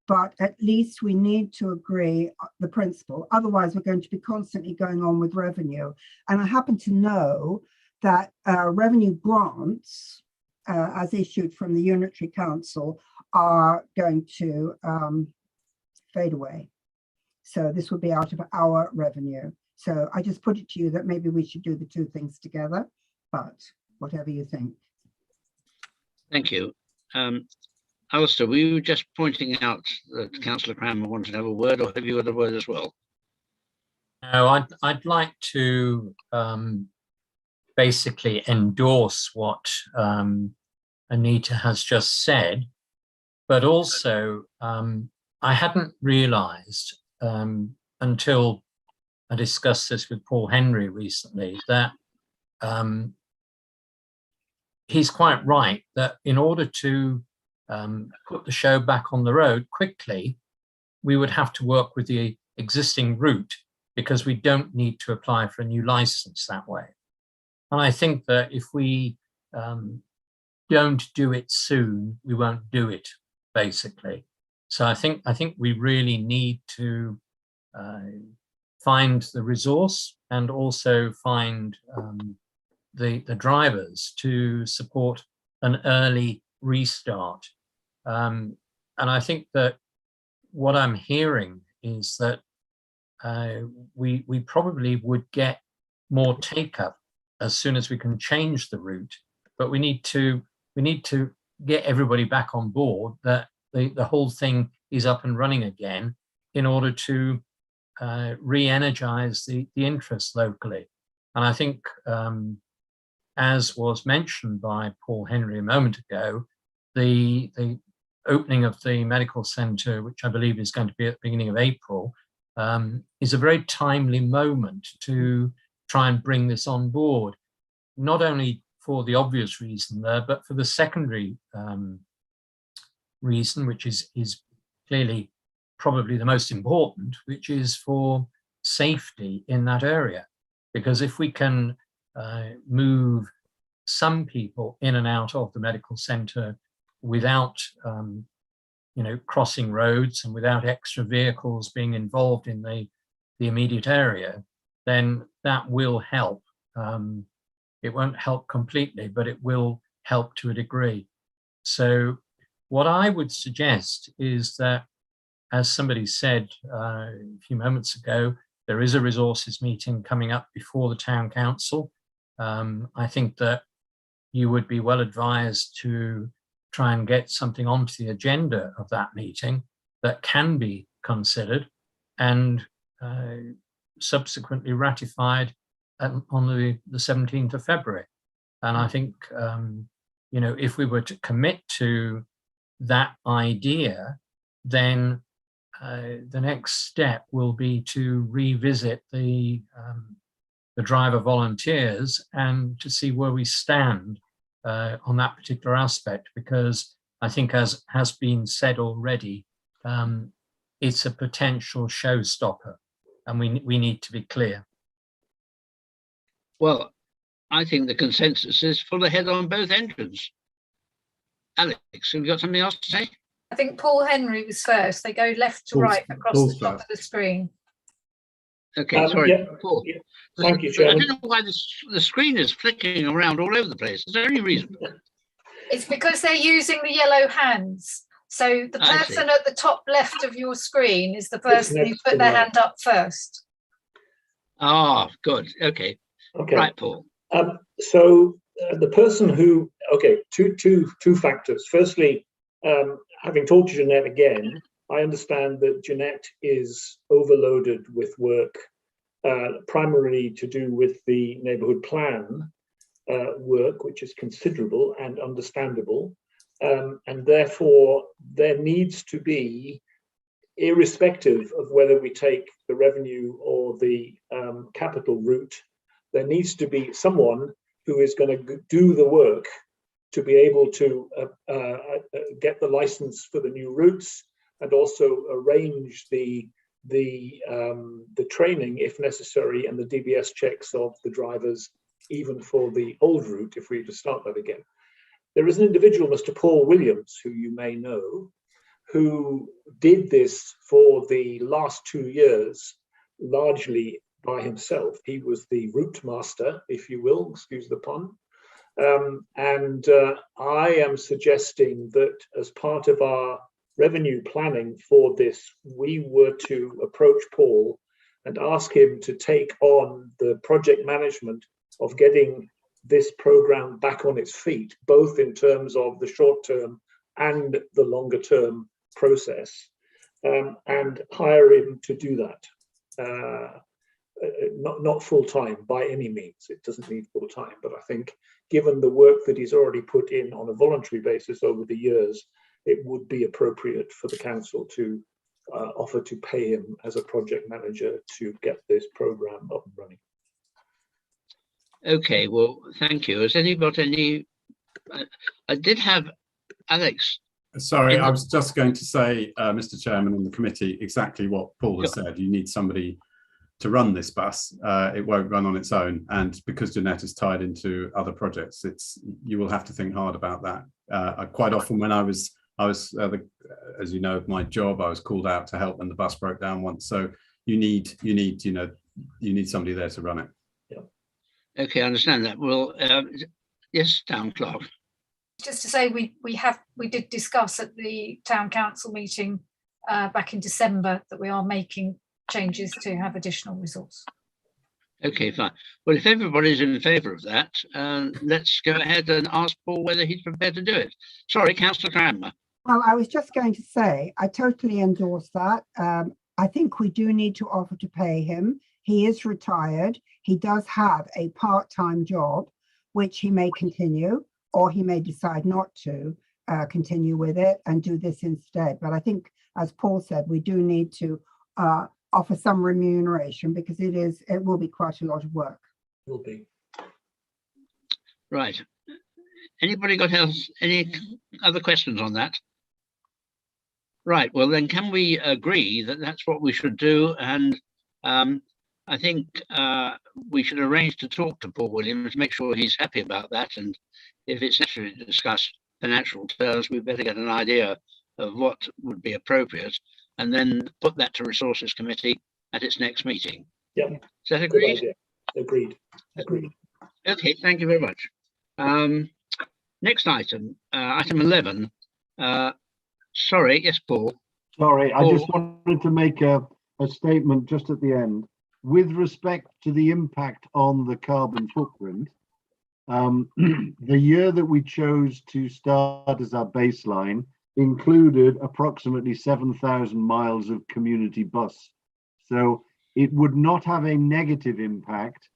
but at least we need to agree the principle. Otherwise, we're going to be constantly going on with revenue. And I happen to know that revenue grants, as issued from the Unitary Council, are going to fade away. So this will be out of our revenue. So I just put it to you that maybe we should do the two things together, but whatever you think. Thank you. Alistair, were you just pointing out that Councillor Cranmer wanted to have a word, or have you got a word as well? No, I'd like to basically endorse what Anita has just said, but also I hadn't realised until I discussed this with Paul Henry recently that he's quite right that in order to put the show back on the road quickly, we would have to work with the existing route because we don't need to apply for a new license that way. And I think that if we don't do it soon, we won't do it, basically. So I think we really need to find the resource and also find the drivers to support an early restart. And I think that what I'm hearing is that we probably would get more take up as soon as we can change the route, but we need to get everybody back on board that the whole thing is up and running again in order to re-energize the interest locally. And I think, as was mentioned by Paul Henry a moment ago, the opening of the medical centre, which I believe is going to be at the beginning of April, is a very timely moment to try and bring this on board, not only for the obvious reason there, but for the secondary reason, which is clearly probably the most important, which is for safety in that area. Because if we can move some people in and out of the medical centre without crossing roads and without extra vehicles being involved in the immediate area, then that will help. It won't help completely, but it will help to a degree. So what I would suggest is that, as somebody said a few moments ago, there is a resources meeting coming up before the town council. I think that you would be well advised to try and get something onto the agenda of that meeting that can be considered and subsequently ratified on the 17th of February. And I think, if we were to commit to that idea, then the next step will be to revisit the driver volunteers and to see where we stand on that particular aspect, because I think, as has been said already, it's a potential showstopper, and we need to be clear. Well, I think the consensus is full ahead on both engines. Alex, have you got something else to say? I think Paul Henry was first. They go left to right across the top of the screen. Okay, sorry, yeah, Paul. yeah. Thank you, Chairman. I don't know why the screen is flicking around all over the place. Is there any reason? It's because they're using the yellow hands. So the person at the top left of your screen is the person who put their hand up first. Ah, good. Okay. Right, Paul. So the person who, two factors. Firstly, having talked to Jeanette again, I understand that Jeanette is overloaded with work, primarily to do with the neighbourhood plan work, which is considerable and understandable. And therefore, there needs to be, irrespective of whether we take the revenue or the capital route, there needs to be someone who is going to do the work to be able to get the license for the new routes and also arrange the training, if necessary, and the DBS checks of the drivers, even for the old route, if we were to start that again. There is an individual, Mr. Paul Williams, who you may know, who did this for the last 2 years, largely by himself. He was the route master, if you will, excuse the pun. I am suggesting that as part of our revenue planning for this, we were to approach Paul and ask him to take on the project management of getting this program back on its feet, both in terms of the short term and the longer term process, and hire him to do that. Not full time by any means. It doesn't need full time, but I think given the work that he's already put in on a voluntary basis over the years, it would be appropriate for the council to offer to pay him as a project manager to get this program up and running. Okay, well, thank you. Has anybody any? I did have Alex. Sorry, I was just going to say, Mr. Chairman and the committee, exactly what Paul has said. You need somebody to run this bus. It won't run on its own, and because Jeanette is tied into other projects, you will have to think hard about that. Quite often, when I was as you know, my job, I was called out to help when the bus broke down once. So you need somebody there to run it. Yeah. Okay, I understand that. Well, yes, Town Clerk. Just to say, we did discuss at the town council meeting back in December that we are making changes to have additional resource. Okay, fine. Well, if everybody's in favour of that, let's go ahead and ask Paul whether he's prepared to do it. Sorry, Councillor Cranmer. Well, I was just going to say, I totally endorse that. I think we do need to offer to pay him. He is retired. He does have a part-time job, which he may continue, or he may decide not to continue with it and do this instead. But I think, as Paul said, we do need to offer some remuneration, because it will be quite a lot of work. Will be. Right. Anybody got any other questions on that? Right. Well, then can we agree that that's what we should do? And I think we should arrange to talk to Paul Williams to make sure he's happy about that. And if it's necessary to discuss financial terms, we better get an idea of what would be appropriate, and then put that to Resources Committee at its next meeting. Yeah. Is that agreed? Agreed. Okay, thank you very much. Next item, item 11. Sorry, yes, Paul. Sorry, Paul. I just wanted to make a statement just at the end. With respect to the impact on the carbon footprint, the year that we chose to start as our baseline included approximately 7,000 miles of community bus. So it would not have a negative impact,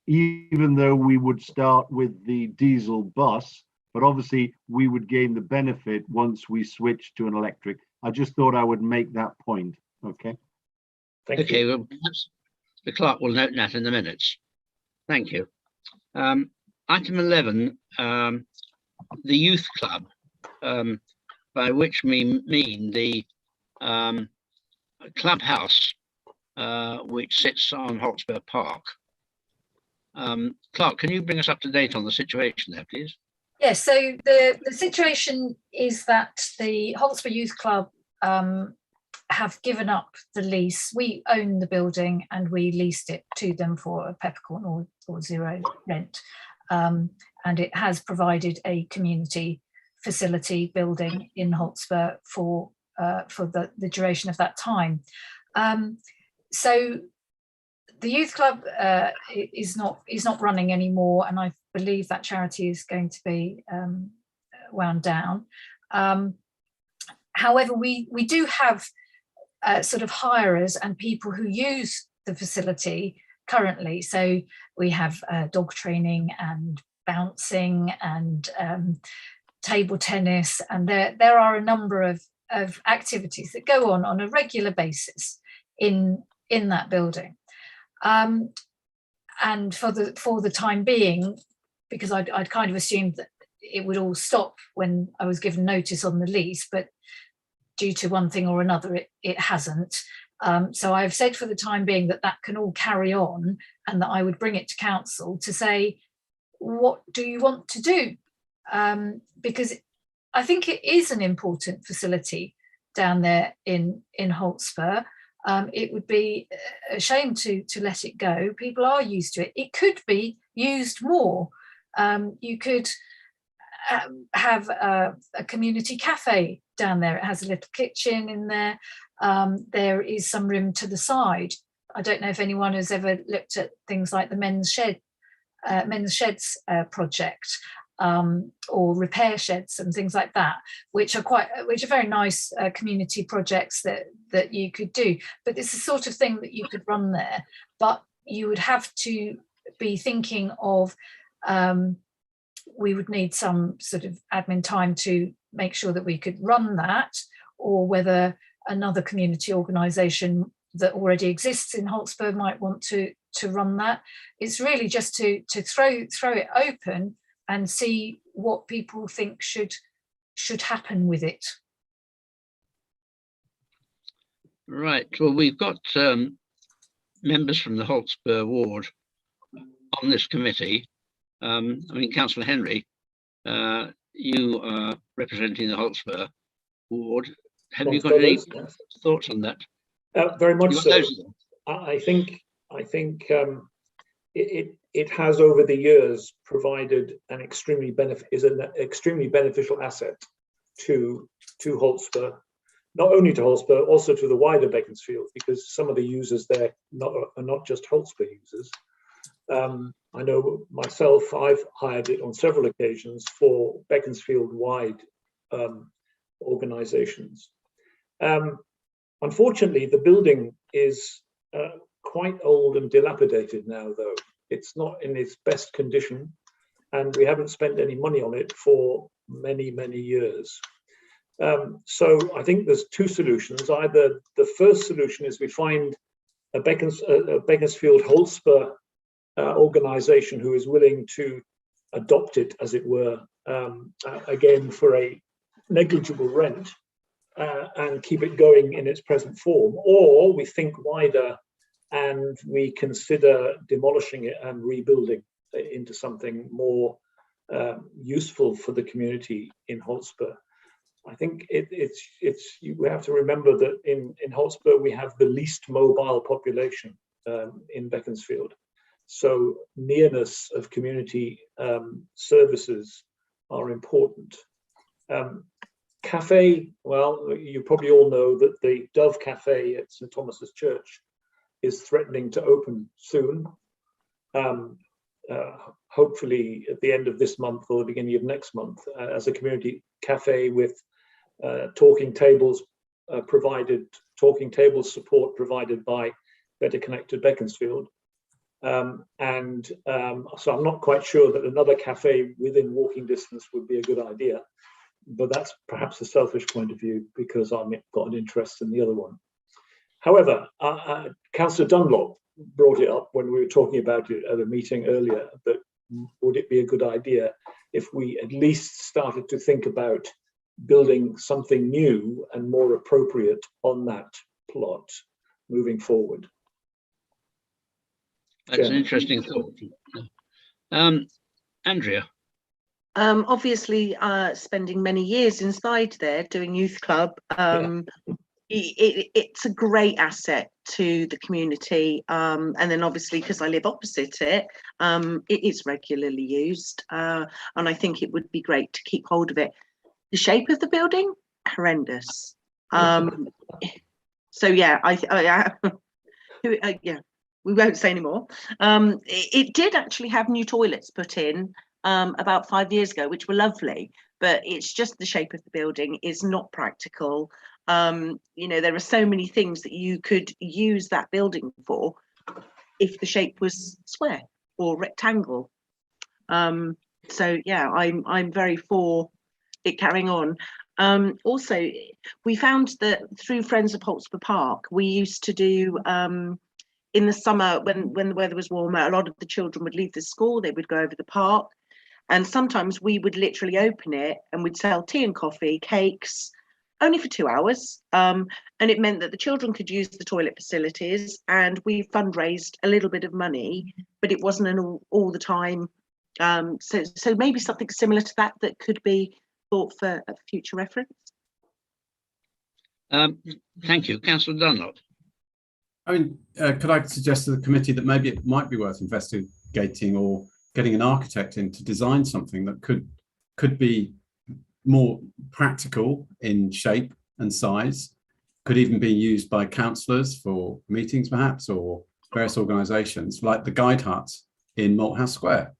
even though we would start with the diesel bus, but obviously we would gain the benefit once we switch to an electric. I just thought I would make that point. Okay. Thank you. Well, perhaps the clerk will note that in the minutes. Thank you. Item 11, the youth club, by which we mean the clubhouse, which sits on Hotspur Park. Clark, can you bring us up to date on the situation there, please? Yes, so the situation is that the Hotspur Youth Club have given up the lease. We own the building and we leased it to them for a peppercorn or zero rent. And it has provided a community facility building in Hotspur for the duration of that time. So the youth club is not running anymore, and I believe that charity is going to be wound down. However, we do have sort of hirers and people who use the facility currently. So we have dog training and bouncing and table tennis, and there are a number of activities that go on a regular basis in that building. And for the time being, because I'd kind of assumed that it would all stop when I was given notice on the lease, but due to one thing or another, it hasn't. So I've said for the time being that can all carry on, and that I would bring it to council to say, what do you want to do? Because I think it is an important facility down there in Hotspur. It would be a shame to let it go. People are used to it. It could be used more. You could have a community cafe down there. It has a little kitchen in there. There is some room to the side. I don't know if anyone has ever looked at things like the men's sheds project. or repair sheds and things like that, which are very nice community projects that you could do. But it's the sort of thing that you could run there, but you would have to be thinking of, we would need some sort of admin time to make sure that we could run that, or whether another community organisation that already exists in Hotspur might want to run that. It's really just to throw it open and see what people think should happen with it. Right. Well, we've got members from the Hotspur ward on this committee. I mean, Councillor Henry, you are representing the Hotspur ward. Have you got any thoughts on that? Very much so. I think it has over the years provided an extremely beneficial asset to Hotspur, not only to Hotspur, also to the wider Beaconsfield, because some of the users there are not just Hotspur users. I know myself, I've hired it on several occasions for Beaconsfield-wide organisations. Unfortunately, the building is quite old and dilapidated now, though. It's not in its best condition, and we haven't spent any money on it for many, many years. So I think there's two solutions. Either the first solution is we find a Beaconsfield Hotspur organisation who is willing to adopt it, as it were, again for a negligible rent, and keep it going in its present form, or we think wider and we consider demolishing it and rebuilding it into something more useful for the community in Hotspur. I think we have to remember that in Hotspur we have the least mobile population in Beaconsfield, so nearness of community services are important. Cafe, well, you probably all know that the Dove Cafe at St Thomas's Church is threatening to open soon, hopefully at the end of this month or the beginning of next month, as a community cafe with talking tables support provided by Better Connected Beaconsfield. So I'm not quite sure that another cafe within walking distance would be a good idea, but that's perhaps a selfish point of view because I've got an interest in the other one. However, Councillor Dunlop brought it up when we were talking about it at a meeting earlier, that would it be a good idea if we at least started to think about building something new and more appropriate on that plot moving forward. That's an interesting thought. Andrea. Obviously, spending many years inside there doing youth club, it's a great asset to the community. And then obviously, because I live opposite it, it is regularly used. And I think it would be great to keep hold of it. The shape of the building, horrendous. So yeah, yeah, we won't say anymore. It did actually have new toilets put in about 5 years ago, which were lovely, but it's just the shape of the building is not practical. You know, there are so many things that you could use that building for if the shape was square or rectangle. So yeah, I'm very for it carrying on. Also, we found that through Friends of Hotspur Park, we used to do in the summer when the weather was warmer, a lot of the children would leave the school, they would go over the park, and sometimes we would literally open it and we'd sell tea and coffee, cakes, only for 2 hours, and it meant that the children could use the toilet facilities, and we fundraised a little bit of money, but it wasn't all the time. So maybe something similar to that could be thought for a future reference. Thank you, Councillor Dunlop. I mean, could I suggest to the committee that maybe it might be worth investigating or getting an architect in to design something that could be more practical in shape and size, could even be used by councillors for meetings perhaps, or various organisations like the guide hut in Malthouse Square,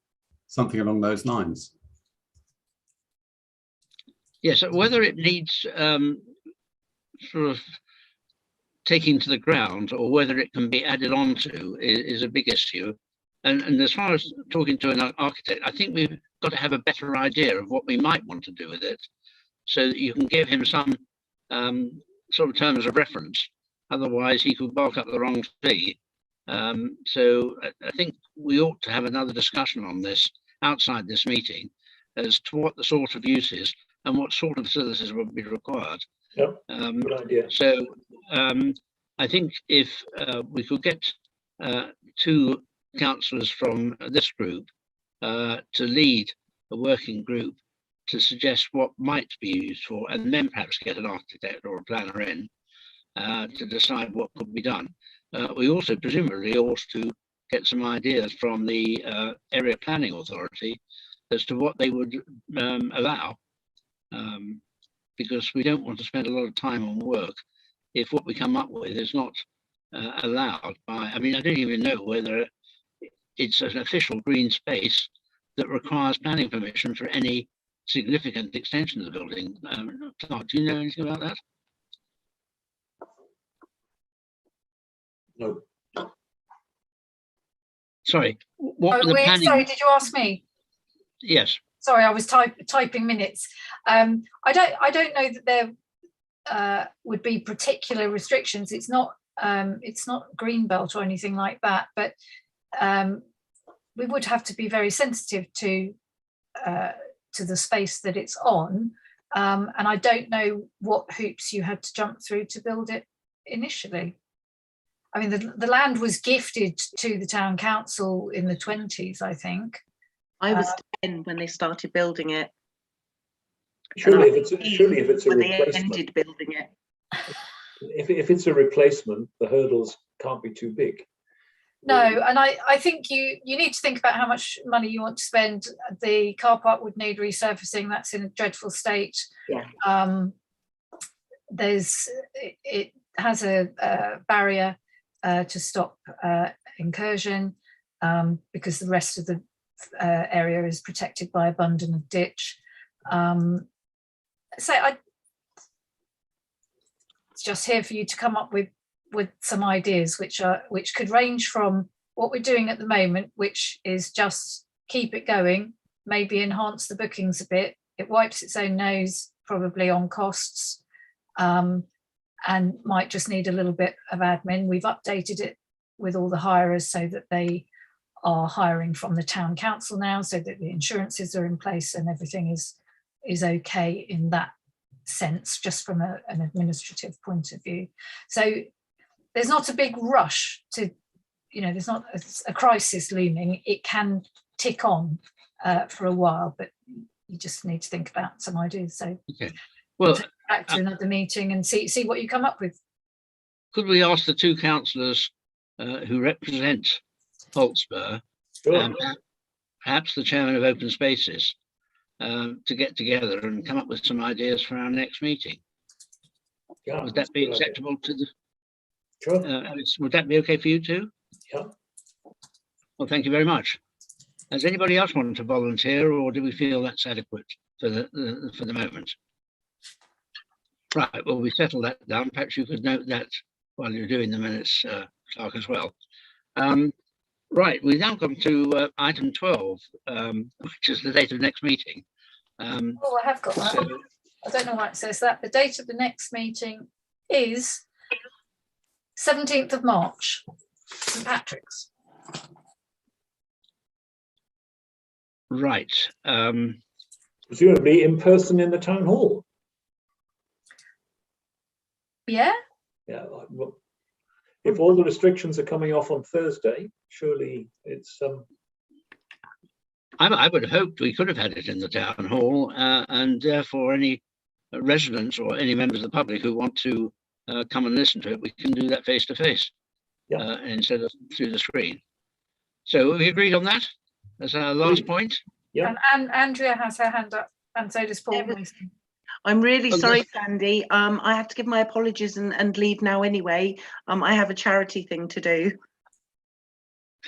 something along those lines. Yes, whether it needs sort of taking to the ground or whether it can be added on to is a big issue. And as far as talking to an architect, I think we've got to have a better idea of what we might want to do with it, so that you can give him some sort of terms of reference. Otherwise, he could bark up the wrong tree. So I think we ought to have another discussion on this outside this meeting as to what the sort of use is and what sort of facilities would be required. Yep, good idea. So I think if we could get 2 councillors from this group to lead a working group to suggest what might be used for, and then perhaps get an architect or a planner in to decide what could be done. We also presumably ought to get some ideas from the area planning authority as to what they would allow, because we don't want to spend a lot of time on work if what we come up with is not allowed by, I mean, I don't even know whether it's an official green space that requires planning permission for any significant extension of the building. Clark, do you know anything about that? No. Sorry, what were the planning? Sorry, did you ask me? Yes. Sorry, I was typing minutes. I don't know that there would be particular restrictions. It's not greenbelt or anything like that, but we would have to be very sensitive to the space that it's on, and I don't know what hoops you had to jump through to build it initially. I mean, the land was gifted to the town council in the 20s, I think. I was 10 when they started building it. Surely if it's a when they replacement, ended building it. if it's a replacement, the hurdles can't be too big. No, and I think you need to think about how much money you want to spend. The car park would need resurfacing. That's in a dreadful state. Yeah. It has a barrier to stop incursion because the rest of the area is protected by abundant ditch. So it's just here for you to come up with some ideas which could range from what we're doing at the moment, which is just keep it going, maybe enhance the bookings a bit. It wipes its own nose probably on costs, and might just need a little bit of admin. We've updated it with all the hirers so that they are hiring from the town council now, so that the insurances are in place and everything is okay in that sense, just from an administrative point of view. So there's not a big rush to, there's not a crisis looming. It can tick on for a while, but you just need to think about some ideas. So okay. Well, take it back to another meeting and see what you come up with. Could we ask the 2 councillors who represent Hotspur, Sure. perhaps the chairman of Open Spaces, to get together and come up with some ideas for our next meeting? Yeah, would that be acceptable to the? Sure. Would that be okay for you too? Yeah. Well, thank you very much. Does anybody else want to volunteer, or do we feel that's adequate for the moment? Right. Well, we settled that down. Perhaps you could note that while you're doing the minutes, Clark, as well. Right. We now come to item 12, which is the date of next meeting. I have got that. So, I don't know why it says that. The date of the next meeting is 17th of March, St. Patrick's. Right. Presumably in person in the town hall. Yeah. Yeah. Well, if all the restrictions are coming off on Thursday, surely it's. I would have hoped we could have had it in the town hall, and therefore any residents or any members of the public who want to come and listen to it, we can do that face to face instead of through the screen. So we agreed on that as our last point. Yeah. And Andrea has her hand up, and so does Paul. I'm really sorry, Sandy. I have to give my apologies and leave now anyway. I have a charity thing to do.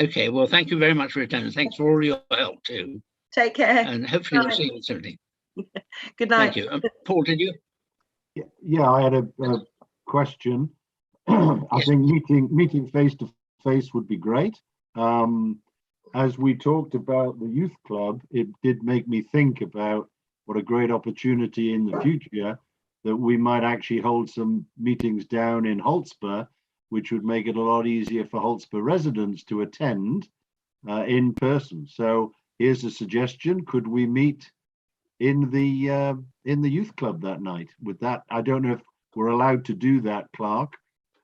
Okay, well, thank you very much for your attendance. Thanks for all your help too. Take care. And hopefully we'll see you soon. Good night. Thank you. Paul, did you? Yeah, I had a question. I think meeting face to face would be great. As we talked about the youth club, it did make me think about what a great opportunity in the future that we might actually hold some meetings down in Hotspur, which would make it a lot easier for Hotspur residents to attend in person. So here's a suggestion: could we meet in the youth club that night? With that, I don't know if we're allowed to do that, Clark,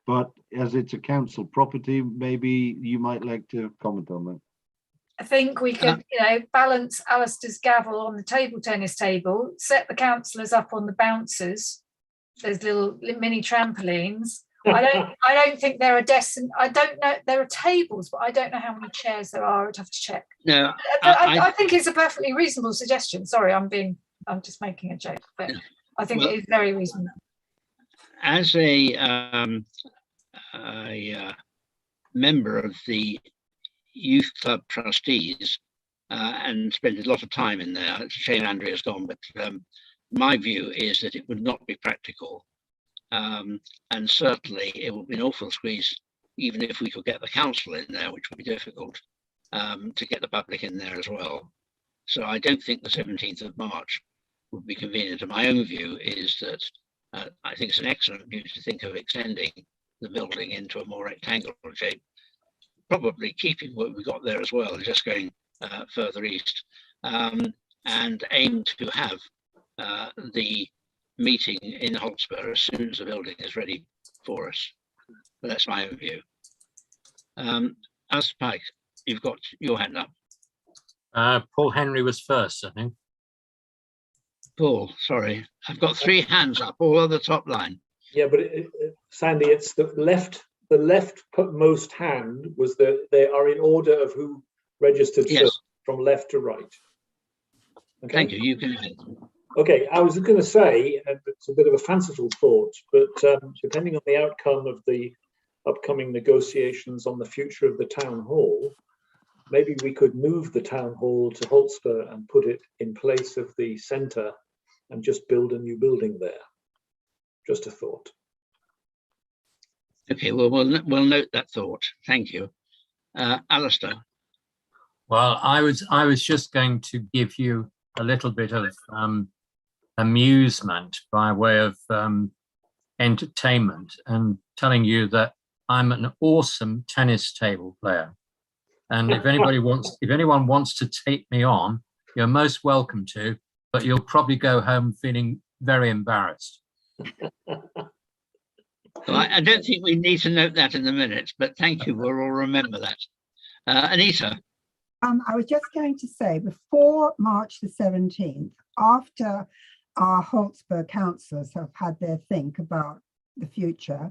but as it's a council property, maybe you might like to comment on that. I think we could, balance Alistair's gavel on the table tennis table, set the councillors up on the bouncers. There's little mini trampolines. I don't think there are desks. I don't know. There are tables, but I don't know how many chairs there are. I'd have to check. No, I think it's a perfectly reasonable suggestion. Sorry, I'm just making a joke, but I think it is very reasonable. As a member of the youth club trustees and spent a lot of time in there. It's a shame Andrea's gone, but my view is that it would not be practical. And certainly it would be an awful squeeze, even if we could get the council in there, which would be difficult, to get the public in there as well. So I don't think the 17th of March would be convenient. And my own view is that I think it's an excellent view to think of extending the building into a more rectangular shape, probably keeping what we've got there as well, just going further east, and aim to have the meeting in Hotspur as soon as the building is ready for us. But that's my own view. Alistair Pike, you've got your hand up. Paul Henry was first, I think. Paul, sorry, I've got 3 hands up, all on the top line. Yeah, but Sandy, it's the leftmost hand was they are in order of who registered first, from left to right. Okay. Thank you. You can. Okay, I was going to say, and it's a bit of a fanciful thought, but depending on the outcome of the upcoming negotiations on the future of the town hall, maybe we could move the town hall to Hotspur and put it in place of the centre and just build a new building there. Just a thought. Okay, well, we'll note that thought. Thank you. Alistair. Well, I was just going to give you a little bit of amusement by way of entertainment and telling you that I'm an awesome tennis table player. And if anyone wants to take me on, you're most welcome to, but you'll probably go home feeling very embarrassed. Well, I don't think we need to note that in the minutes, but thank you. We'll all remember that. Anita. I was just going to say, before March the 17th, after our Hotspur councillors have had their think about the future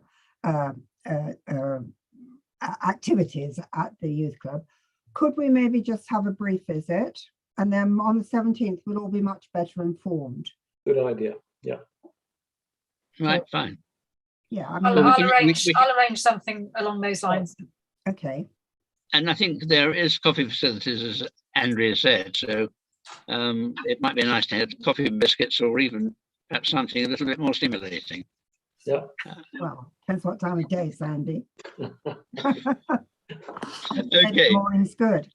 activities at the youth club, could we maybe just have a brief visit? And then on the 17th, we'll all be much better informed. Good idea. Yeah. Right, fine. Yeah, I I'll mean, arrange something along those lines. Okay. And I think there is coffee facilities, as Andrea said, so it might be nice to have coffee and biscuits, or even perhaps something a little bit more stimulating. Yeah. Well, depends what time of day, Sandy. Okay. Morning's good.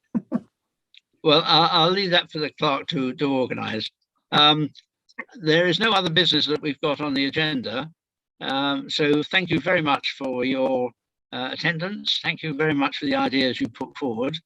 Well, I'll leave that for the clerk to organise. There is no other business that we've got on the agenda. So thank you very much for your attendance. Thank you very much for the ideas you put forward.